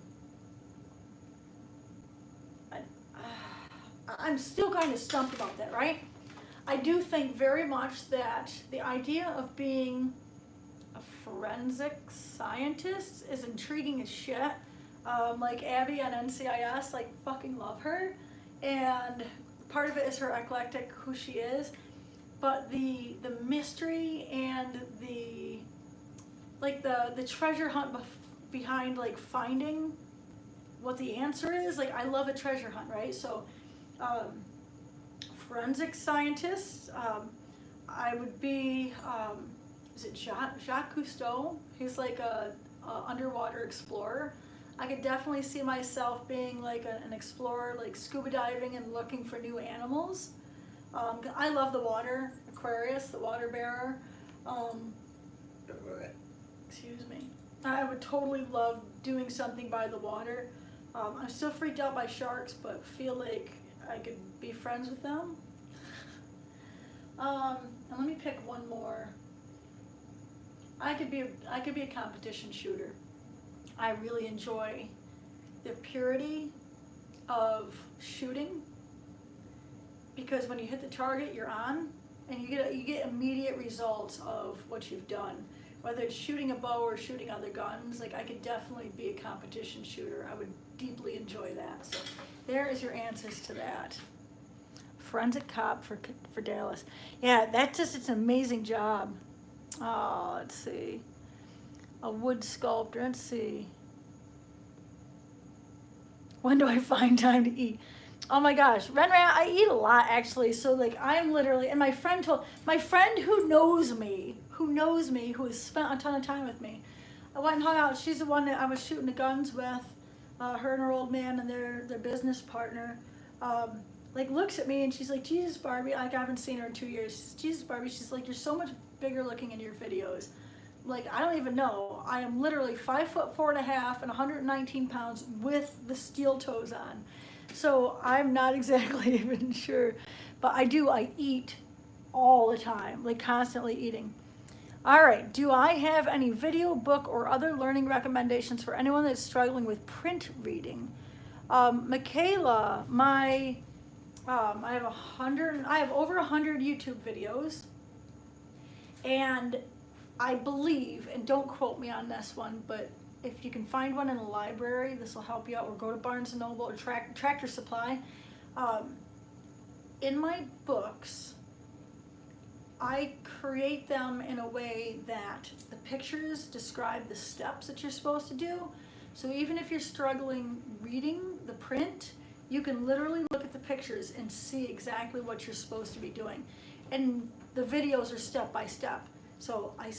I'm still kind of stumped about that, right? I do think very much that the idea of being a forensic scientist is intriguing as shit. Like Abby on NCIS, like fucking love her. And part of it is her eclectic, who she is. But the mystery and the treasure hunt behind like finding what the answer is, like I love a treasure hunt, right? So forensic scientist, I would be, is it Jacques Cousteau? He's like a underwater explorer. I could definitely see myself being like an explorer, like scuba diving and looking for new animals. I love the water, Aquarius, the water bearer. Excuse me. I would totally love doing something by the water. I'm still freaked out by sharks, but feel like I could be friends with them. And let me pick one more. I could be a competition shooter. I really enjoy the purity of shooting, because when you hit the target, you're on, and you get immediate results of what you've done. Whether it's shooting a bow or shooting other guns, like I could definitely be a competition shooter. I would deeply enjoy that. So there is your answers to that. Forensic cop for Dallas. Yeah, it's an amazing job. Oh, let's see. A wood sculptor, let's see. When do I find time to eat? Oh my gosh, Renra, I eat a lot actually. So like I'm literally, and my friend who knows me, who knows me, who has spent a ton of time with me. I went and hung out. She's the one that I was shooting the guns with. Her and her old man and their business partner. Like looks at me and she's like, Jesus, Barbie, like I haven't seen her in 2 years. Jesus, Barbie, she's like, you're so much bigger looking in your videos. Like, I don't even know. I am literally 5'4.5" and 119 pounds with the steel toes on. So I'm not exactly even sure, but I eat all the time, like constantly eating. All right, do I have any video, book, or other learning recommendations for anyone that's struggling with print reading? Michaela, I have over 100 YouTube videos, and I believe, and don't quote me on this one, but if you can find one in a library, this will help you out, or go to Barnes & Noble or Tractor Supply. In my books, I create them in a way that the pictures describe the steps that you're supposed to do. So even if you're struggling reading the print, you can literally look at the pictures and see exactly what you're supposed to be doing. And the videos are step by step. So I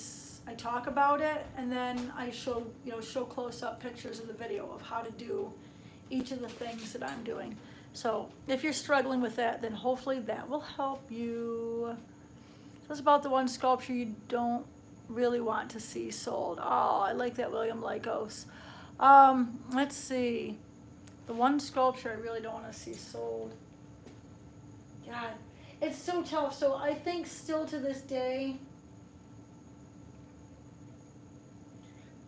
talk about it, and then I show close-up pictures of the video of how to do each of the things that I'm doing. So if you're struggling with that, then hopefully that will help you. So that's about the one sculpture you don't really want to see sold. Oh, I like that William Lycos. Let's see. The one sculpture I really don't want to see sold. God, it's so tough. So I think still to this day,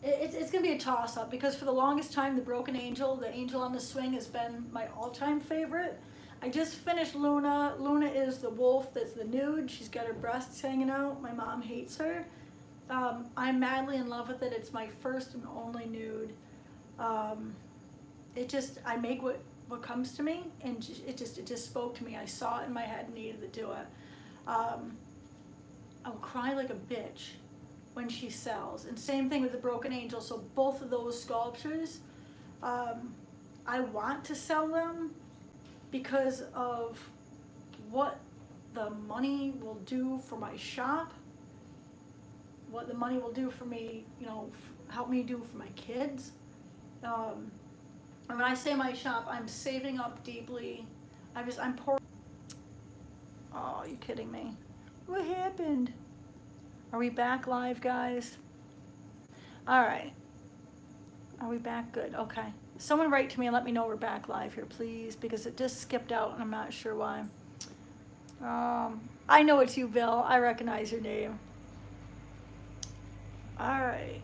it's going to be a toss-up, because for the longest time, the Broken Angel, the angel on the swing, has been my all-time favorite. I just finished Luna. Luna is the wolf that's the nude. She's got her breasts hanging out. My mom hates her. I'm madly in love with it. It's my first and only nude. I make what comes to me, and it just spoke to me. I saw it in my head and needed to do it. I'll cry like a bitch when she sells, and same thing with the Broken Angel. So both of those sculptures, I want to sell them because of what the money will do for my shop, what the money will do for me, help me do for my kids. And when I say my shop, I'm saving up deeply. I'm poor. Oh, are you kidding me? What happened? Are we back live, guys? All right. Are we back? Good. Okay. Someone write to me and let me know we're back live here, please, because it just skipped out and I'm not sure why. I know it's you, Bill. I recognize your name. All right.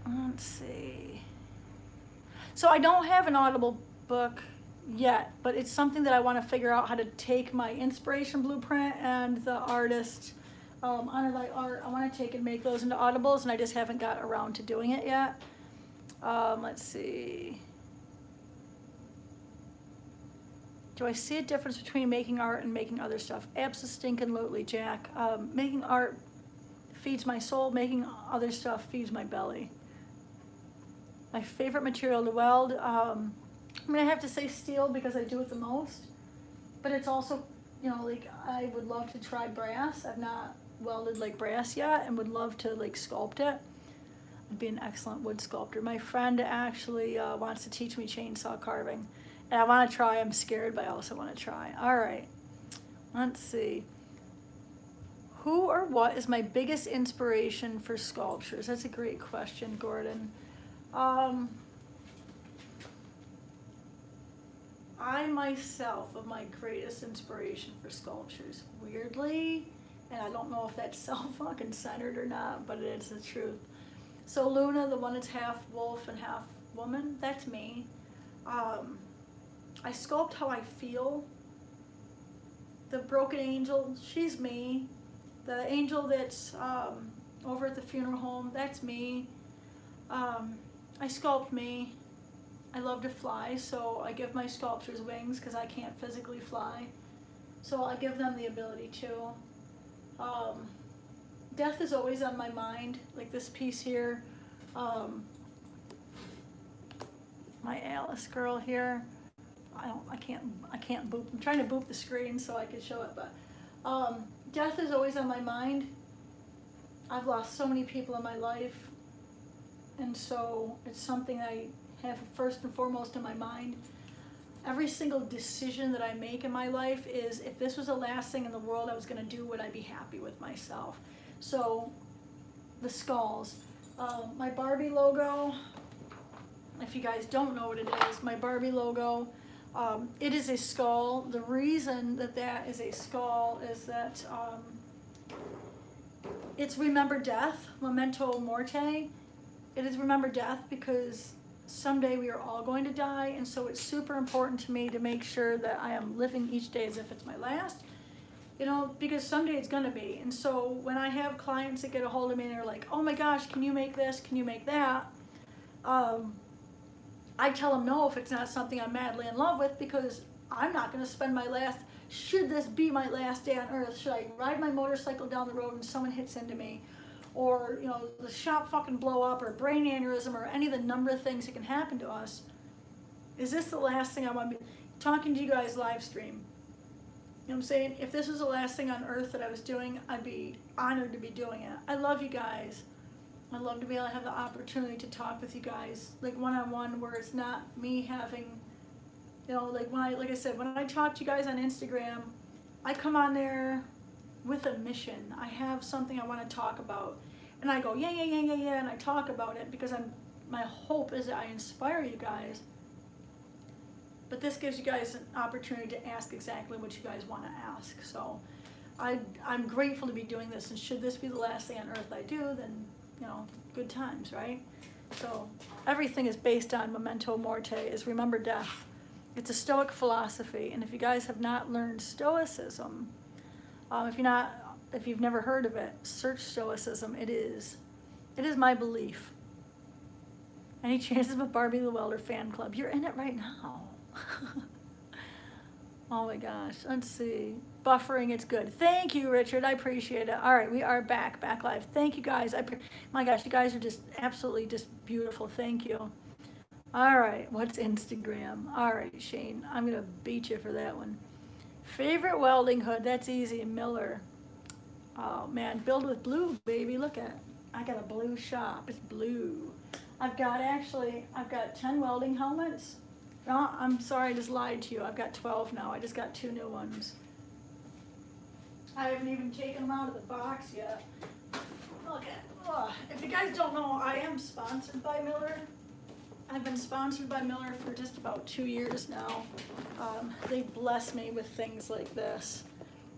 Let's see. So I don't have an Audible book yet, but it's something that I want to figure out how to take my inspiration blueprint and the artist Honor Thy Art. I want to take and make those into Audibles, and I just haven't got around to doing it yet. Let's see. Do I see a difference between making art and making other stuff? Abso-stinkin-lutely, Jack. Making art feeds my soul. Making other stuff feeds my belly. My favorite material to weld, I'm going to have to say steel because I do it the most. But it's also, like I would love to try brass. I've not welded like brass yet and would love to like sculpt it. I'd be an excellent wood sculptor. My friend actually wants to teach me chainsaw carving. And I want to try. I'm scared, but I also want to try. All right. Let's see. Who or what is my biggest inspiration for sculptures? That's a great question, Gordon. I myself am my greatest inspiration for sculptures. Weirdly, and I don't know if that's fucking centered or not, but it is the truth. So Luna, the one that's half wolf and half woman, that's me. I sculpt how I feel. The Broken Angel, she's me. The angel that's over at the funeral home, that's me. I sculpt me. I love to fly, so I give my sculptures wings because I can't physically fly. So I give them the ability to. Death is always on my mind, like this piece here. My Alice girl here. I can't boop. I'm trying to boop the screen so I can show it, but death is always on my mind. I've lost so many people in my life, and so it's something I have first and foremost in my mind. Every single decision that I make in my life is, if this was the last thing in the world I was going to do, would I be happy with myself? So, the skulls. My Barbie logo, if you guys don't know what it is, my Barbie logo, it is a skull. The reason that that is a skull is that it's remember death, memento morte. It is remember death because someday we are all going to die, and so it's super important to me to make sure that I am living each day as if it's my last, you know, because someday it's gonna be. And so when I have clients that get a hold of me and they're like, oh my gosh, can you make this, can you make that? I tell them no if it's not something I'm madly in love with, because I'm not gonna spend my last, should this be my last day on earth, should I ride my motorcycle down the road and someone hits into me, or, you know, the shop fucking blow up, or brain aneurysm, or any of the number of things that can happen to us, is this the last thing I want to be talking to you guys live stream? You know what I'm saying? If this was the last thing on earth that I was doing, I'd be honored to be doing it. I love you guys. I'd love to be able to have the opportunity to talk with you guys, like one-on-one, where it's not me having, you know, like like I said, when I talk to you guys on Instagram, I come on there with a mission. I have something I want to talk about, and I go yeah, and I talk about it because my hope is that I inspire you guys. But this gives you guys an opportunity to ask exactly what you guys want to ask. So I'm grateful to be doing this, and should this be the last thing on earth I do, then, you know, good times, right? So everything is based on memento morte, is remember death. It's a Stoic philosophy, and if you guys have not learned Stoicism, if you've never heard of it, search Stoicism. It is my belief. Any chances of a Barbie the Welder fan club? You're in it right now. Oh my gosh, let's see. Buffering, it's good. Thank you, Richard, I appreciate it. All right, we are back live. Thank you guys. My gosh, you guys are just absolutely just beautiful. Thank you. All right, what's Instagram? All right, Shane, I'm gonna beat you for that one. Favorite welding hood, that's easy, Miller. Oh man, build with blue, baby. Look at it. I got a blue shop, it's blue. I've got 10 welding helmets. No, I'm sorry, I just lied to you. I've got 12 now. I just got 2 new ones. I haven't even taken them out of the box yet. Look at, if you guys don't know, I am sponsored by Miller. I've been sponsored by Miller for just about 2 years now. They bless me with things like this.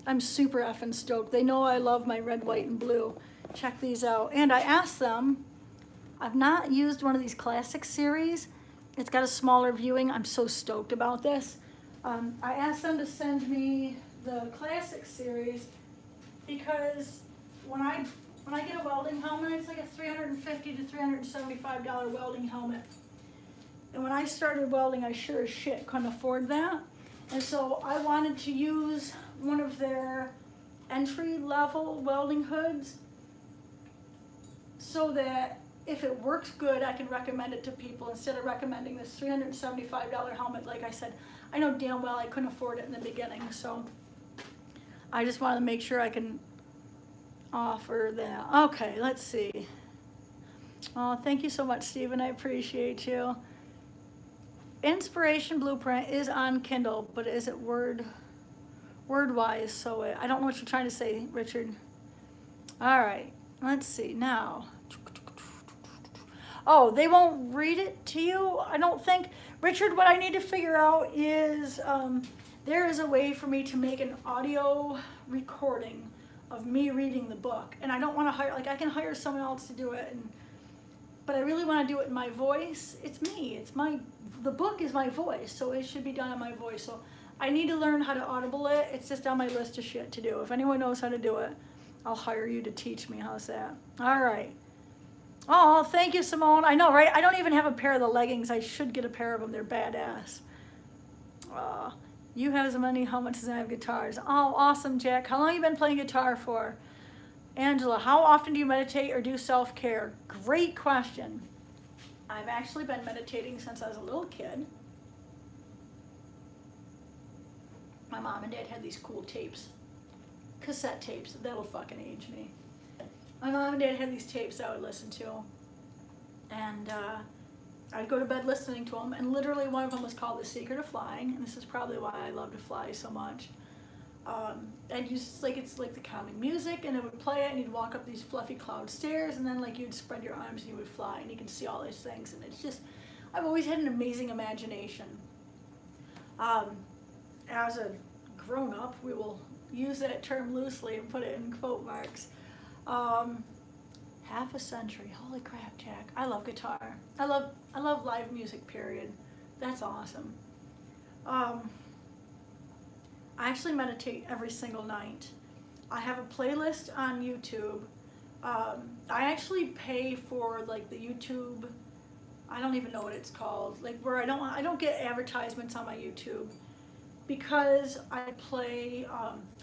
I'm super effing stoked. They know I love my red, white, and blue. Check these out. And I asked them, I've not used one of these classic series. It's got a smaller viewing. I'm so stoked about this. I asked them to send me the classic series because when I get a welding helmet, it's like a $350 to $375 welding helmet. And when I started welding, I sure as shit couldn't afford that. And so I wanted to use one of their entry-level welding hoods so that if it works good, I can recommend it to people instead of recommending this $375 helmet. Like I said, I know damn well I couldn't afford it in the beginning, so I just wanted to make sure I can offer that. Okay, let's see. Oh, thank you so much, Stephen. I appreciate you. Inspiration Blueprint is on Kindle, but is it word-wise? So I don't know what you're trying to say, Richard. All right, let's see now. Oh, they won't read it to you, I don't think. Richard, what I need to figure out is there is a way for me to make an audio recording of me reading the book. And I don't want to hire, like I can hire someone else to do it, but I really want to do it in my voice. It's me, the book is my voice, so it should be done in my voice. So I need to learn how to audible it. It's just on my list of shit to do. If anyone knows how to do it, I'll hire you to teach me. How's that? All right. Oh, thank you, Simone. I know, right? I don't even have a pair of the leggings. I should get a pair of them. They're badass. You have as many helmets as I have guitars. Oh, awesome, Jack. How long have you been playing guitar for? Angela, how often do you meditate or do self-care? Great question. I've actually been meditating since I was a little kid. My mom and dad had these cool tapes, cassette tapes. That'll fucking age me. my mom and dad had these tapes I would listen to, and I'd go to bed listening to them, and literally one of them was called The Secret of Flying, and this is probably why I love to fly so much. And it's like the calming music, and it would play it, and you'd walk up these fluffy cloud stairs, and then like you'd spread your arms and you would fly, and you can see all these things, and it's just, I've always had an amazing imagination. As a grown-up, we will use that term loosely and put it in quote marks. Half a century, holy crap, Jack. I love guitar. I love live music, period. That's awesome. I actually meditate every single night. I have a playlist on YouTube. I actually pay for like the YouTube, I don't even know what it's called, like where I don't get advertisements on my YouTube, because I have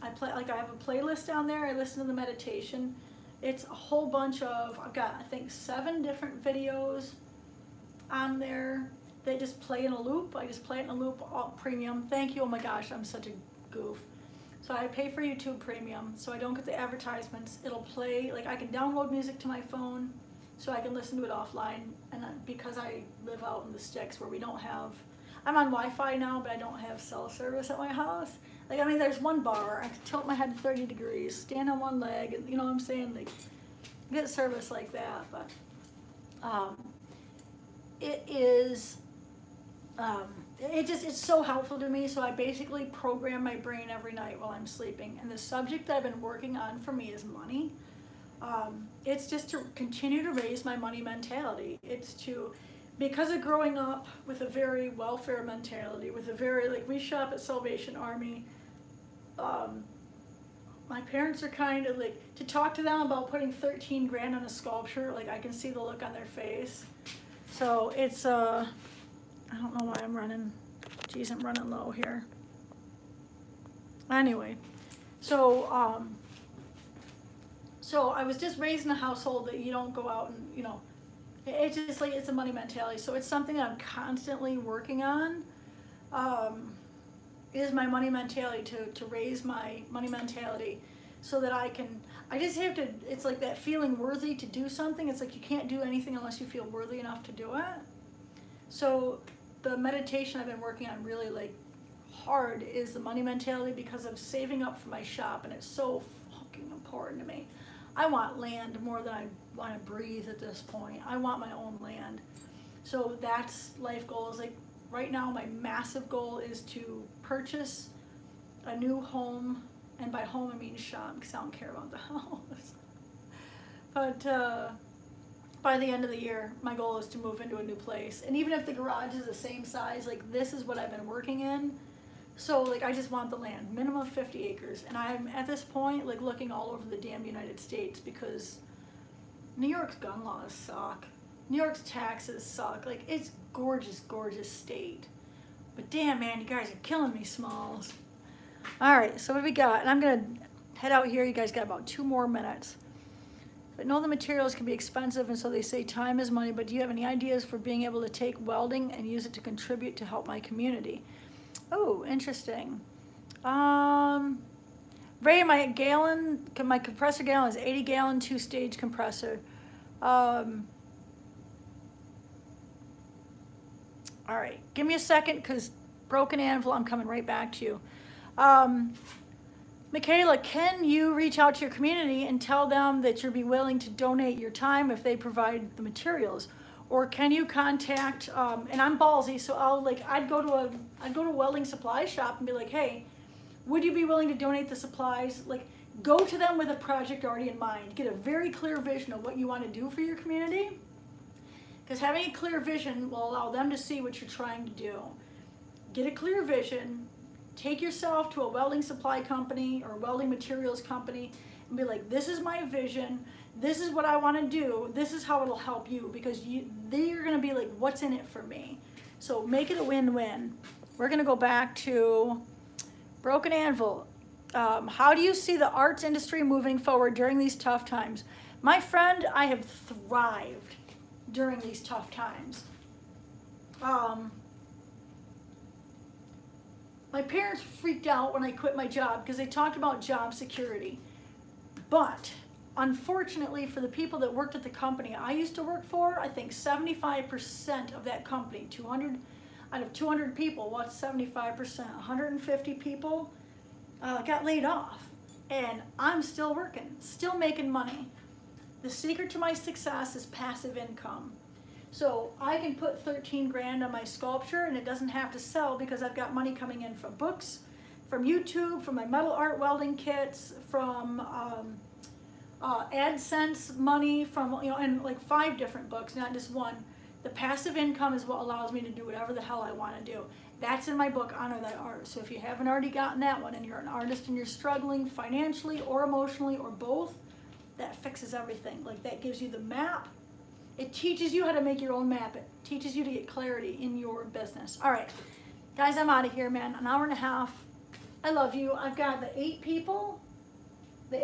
a playlist down there. I listen to the meditation. It's a whole bunch of, I've got I think 7 different videos on there. They just play in a loop. I just play it in a loop, all premium. Thank you, oh my gosh, I'm such a goof. So I pay for YouTube Premium, so I don't get the advertisements. It'll play, like I can download music to my phone, so I can listen to it offline. And because I live out in the sticks where we don't have, I'm on Wi-Fi now, but I don't have cell service at my house. Like, I mean, there's one bar, I can tilt my head 30 degrees, stand on one leg, and you know what I'm saying? Like, get service like that, but it is, it's so helpful to me. So I basically program my brain every night while I'm sleeping. And the subject that I've been working on for me is money. It's just to continue to raise my money mentality. It's to, because of growing up with a very welfare mentality, with a very, like, we shop at Salvation Army. My parents are kind of like, to talk to them about putting 13 grand on a sculpture, like I can see the look on their face. So it's, I don't know why I'm running, geez, I'm running low here. Anyway, so I was just raised in a household that you don't go out and, you know, it's just like, it's a money mentality. So it's something that I'm constantly working on, is my money mentality, to raise my money mentality so that I just have to, it's like that feeling worthy to do something. It's like you can't do anything unless you feel worthy enough to do it. So the meditation I've been working on really like hard is the money mentality, because of saving up for my shop, and it's so fucking important to me. I want land more than I want to breathe at this point. I want my own land. So that's life goals. Like right now, my massive goal is to purchase a new home, and by home I mean shop, because I don't care about the house. But by the end of the year, my goal is to move into a new place. And even if the garage is the same size, like this is what I've been working in. So like I just want the land, minimum of 50 acres. And I'm at this point like looking all over the damn United States, because New York's gun laws suck. New York's taxes suck. Like, it's gorgeous, gorgeous state. But damn, man, you guys are killing me, Smalls. All right, so what do we got? And I'm gonna head out here. You guys got about 2 more minutes. But know the materials can be expensive, and so they say time is money, but do you have any ideas for being able to take welding and use it to contribute to help my community? Oh, interesting. Ray, my compressor gallon is 80 gallon 2-stage compressor. All right, give me a second, because broken anvil, I'm coming right back to you. Michaela, can you reach out to your community and tell them that you'd be willing to donate your time if they provide the materials? Or can you contact, and I'm ballsy, so I'd go to a welding supply shop and be like, hey, would you be willing to donate the supplies? Like, go to them with a project already in mind. Get a very clear vision of what you want to do for your community. Because having a clear vision will allow them to see what you're trying to do. Get a clear vision. Take yourself to a welding supply company or welding materials company and be like, this is my vision. This is what I want to do. This is how it'll help you, because they're going to be like, what's in it for me? So make it a win-win. We're going to go back to broken anvil. How do you see the arts industry moving forward during these tough times? My friend, I have thrived during these tough times. My parents freaked out when I quit my job because they talked about job security. But unfortunately for the people that worked at the company I used to work for, I think 75% of that company, 200 out of 200 people, what's 75%? 150 people got laid off. And I'm still working, still making money. The secret to my success is passive income. So I can put 13 grand on my sculpture and it doesn't have to sell because I've got money coming in from books, from YouTube, from my metal art welding kits, from AdSense money, from, you know, and like 5 different books, not just one. The passive income is what allows me to do whatever the hell I want to do. That's in my book, Honor Thy Art. So if you haven't already gotten that one and you're an artist and you're struggling financially or emotionally or both, that fixes everything. Like, that gives you the map. It teaches you how to make your own map. It teaches you to get clarity in your business. All right, guys, I'm out of here, man. An hour and a half. I love you. I've got the 8 people that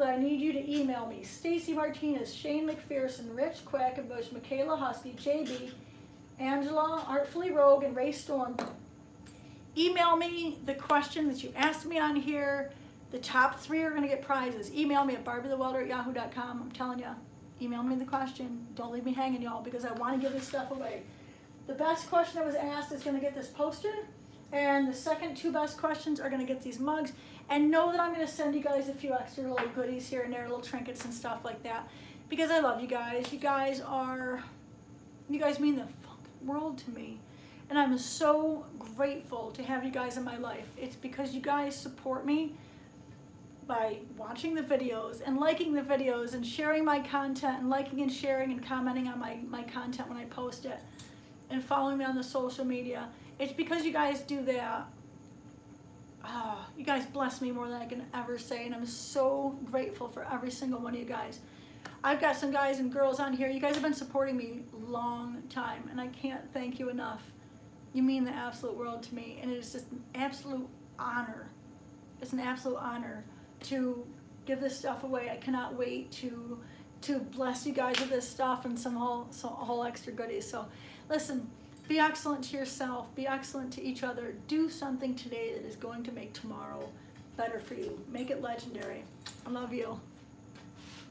I need you to email me. Stacy Martinez, Shane McPherson, Rich Quackenbush, Michaela Husky, JB, Angela, Artfully Rogue, and Ray Storm. Email me the question that you asked me on here. The top 3 are going to get prizes. Email me at barbiethewelder@yahoo.com. I'm telling you, email me the question. Don't leave me hanging, y'all, because I want to give this stuff away. The best question that was asked is going to get this poster, and the second 2 best questions are going to get these mugs. And know that I'm going to send you guys a few extra little goodies here and there, little trinkets and stuff like that, because I love you guys. You guys mean the fucking world to me. And I'm so grateful to have you guys in my life. It's because you guys support me by watching the videos and liking the videos and sharing my content and liking and sharing and commenting on my content when I post it and following me on the social media. It's because you guys do that. Oh, you guys bless me more than I can ever say, and I'm so grateful for every single one of you guys. I've got some guys and girls on here. You guys have been supporting me a long time, and I can't thank you enough. You mean the absolute world to me, and it is just an absolute honor. It's an absolute honor to give this stuff away. I cannot wait to bless you guys with this stuff and some whole extra goodies. So listen, be excellent to yourself, be excellent to each other. Do something today that is going to make tomorrow better for you. Make it legendary. I love you.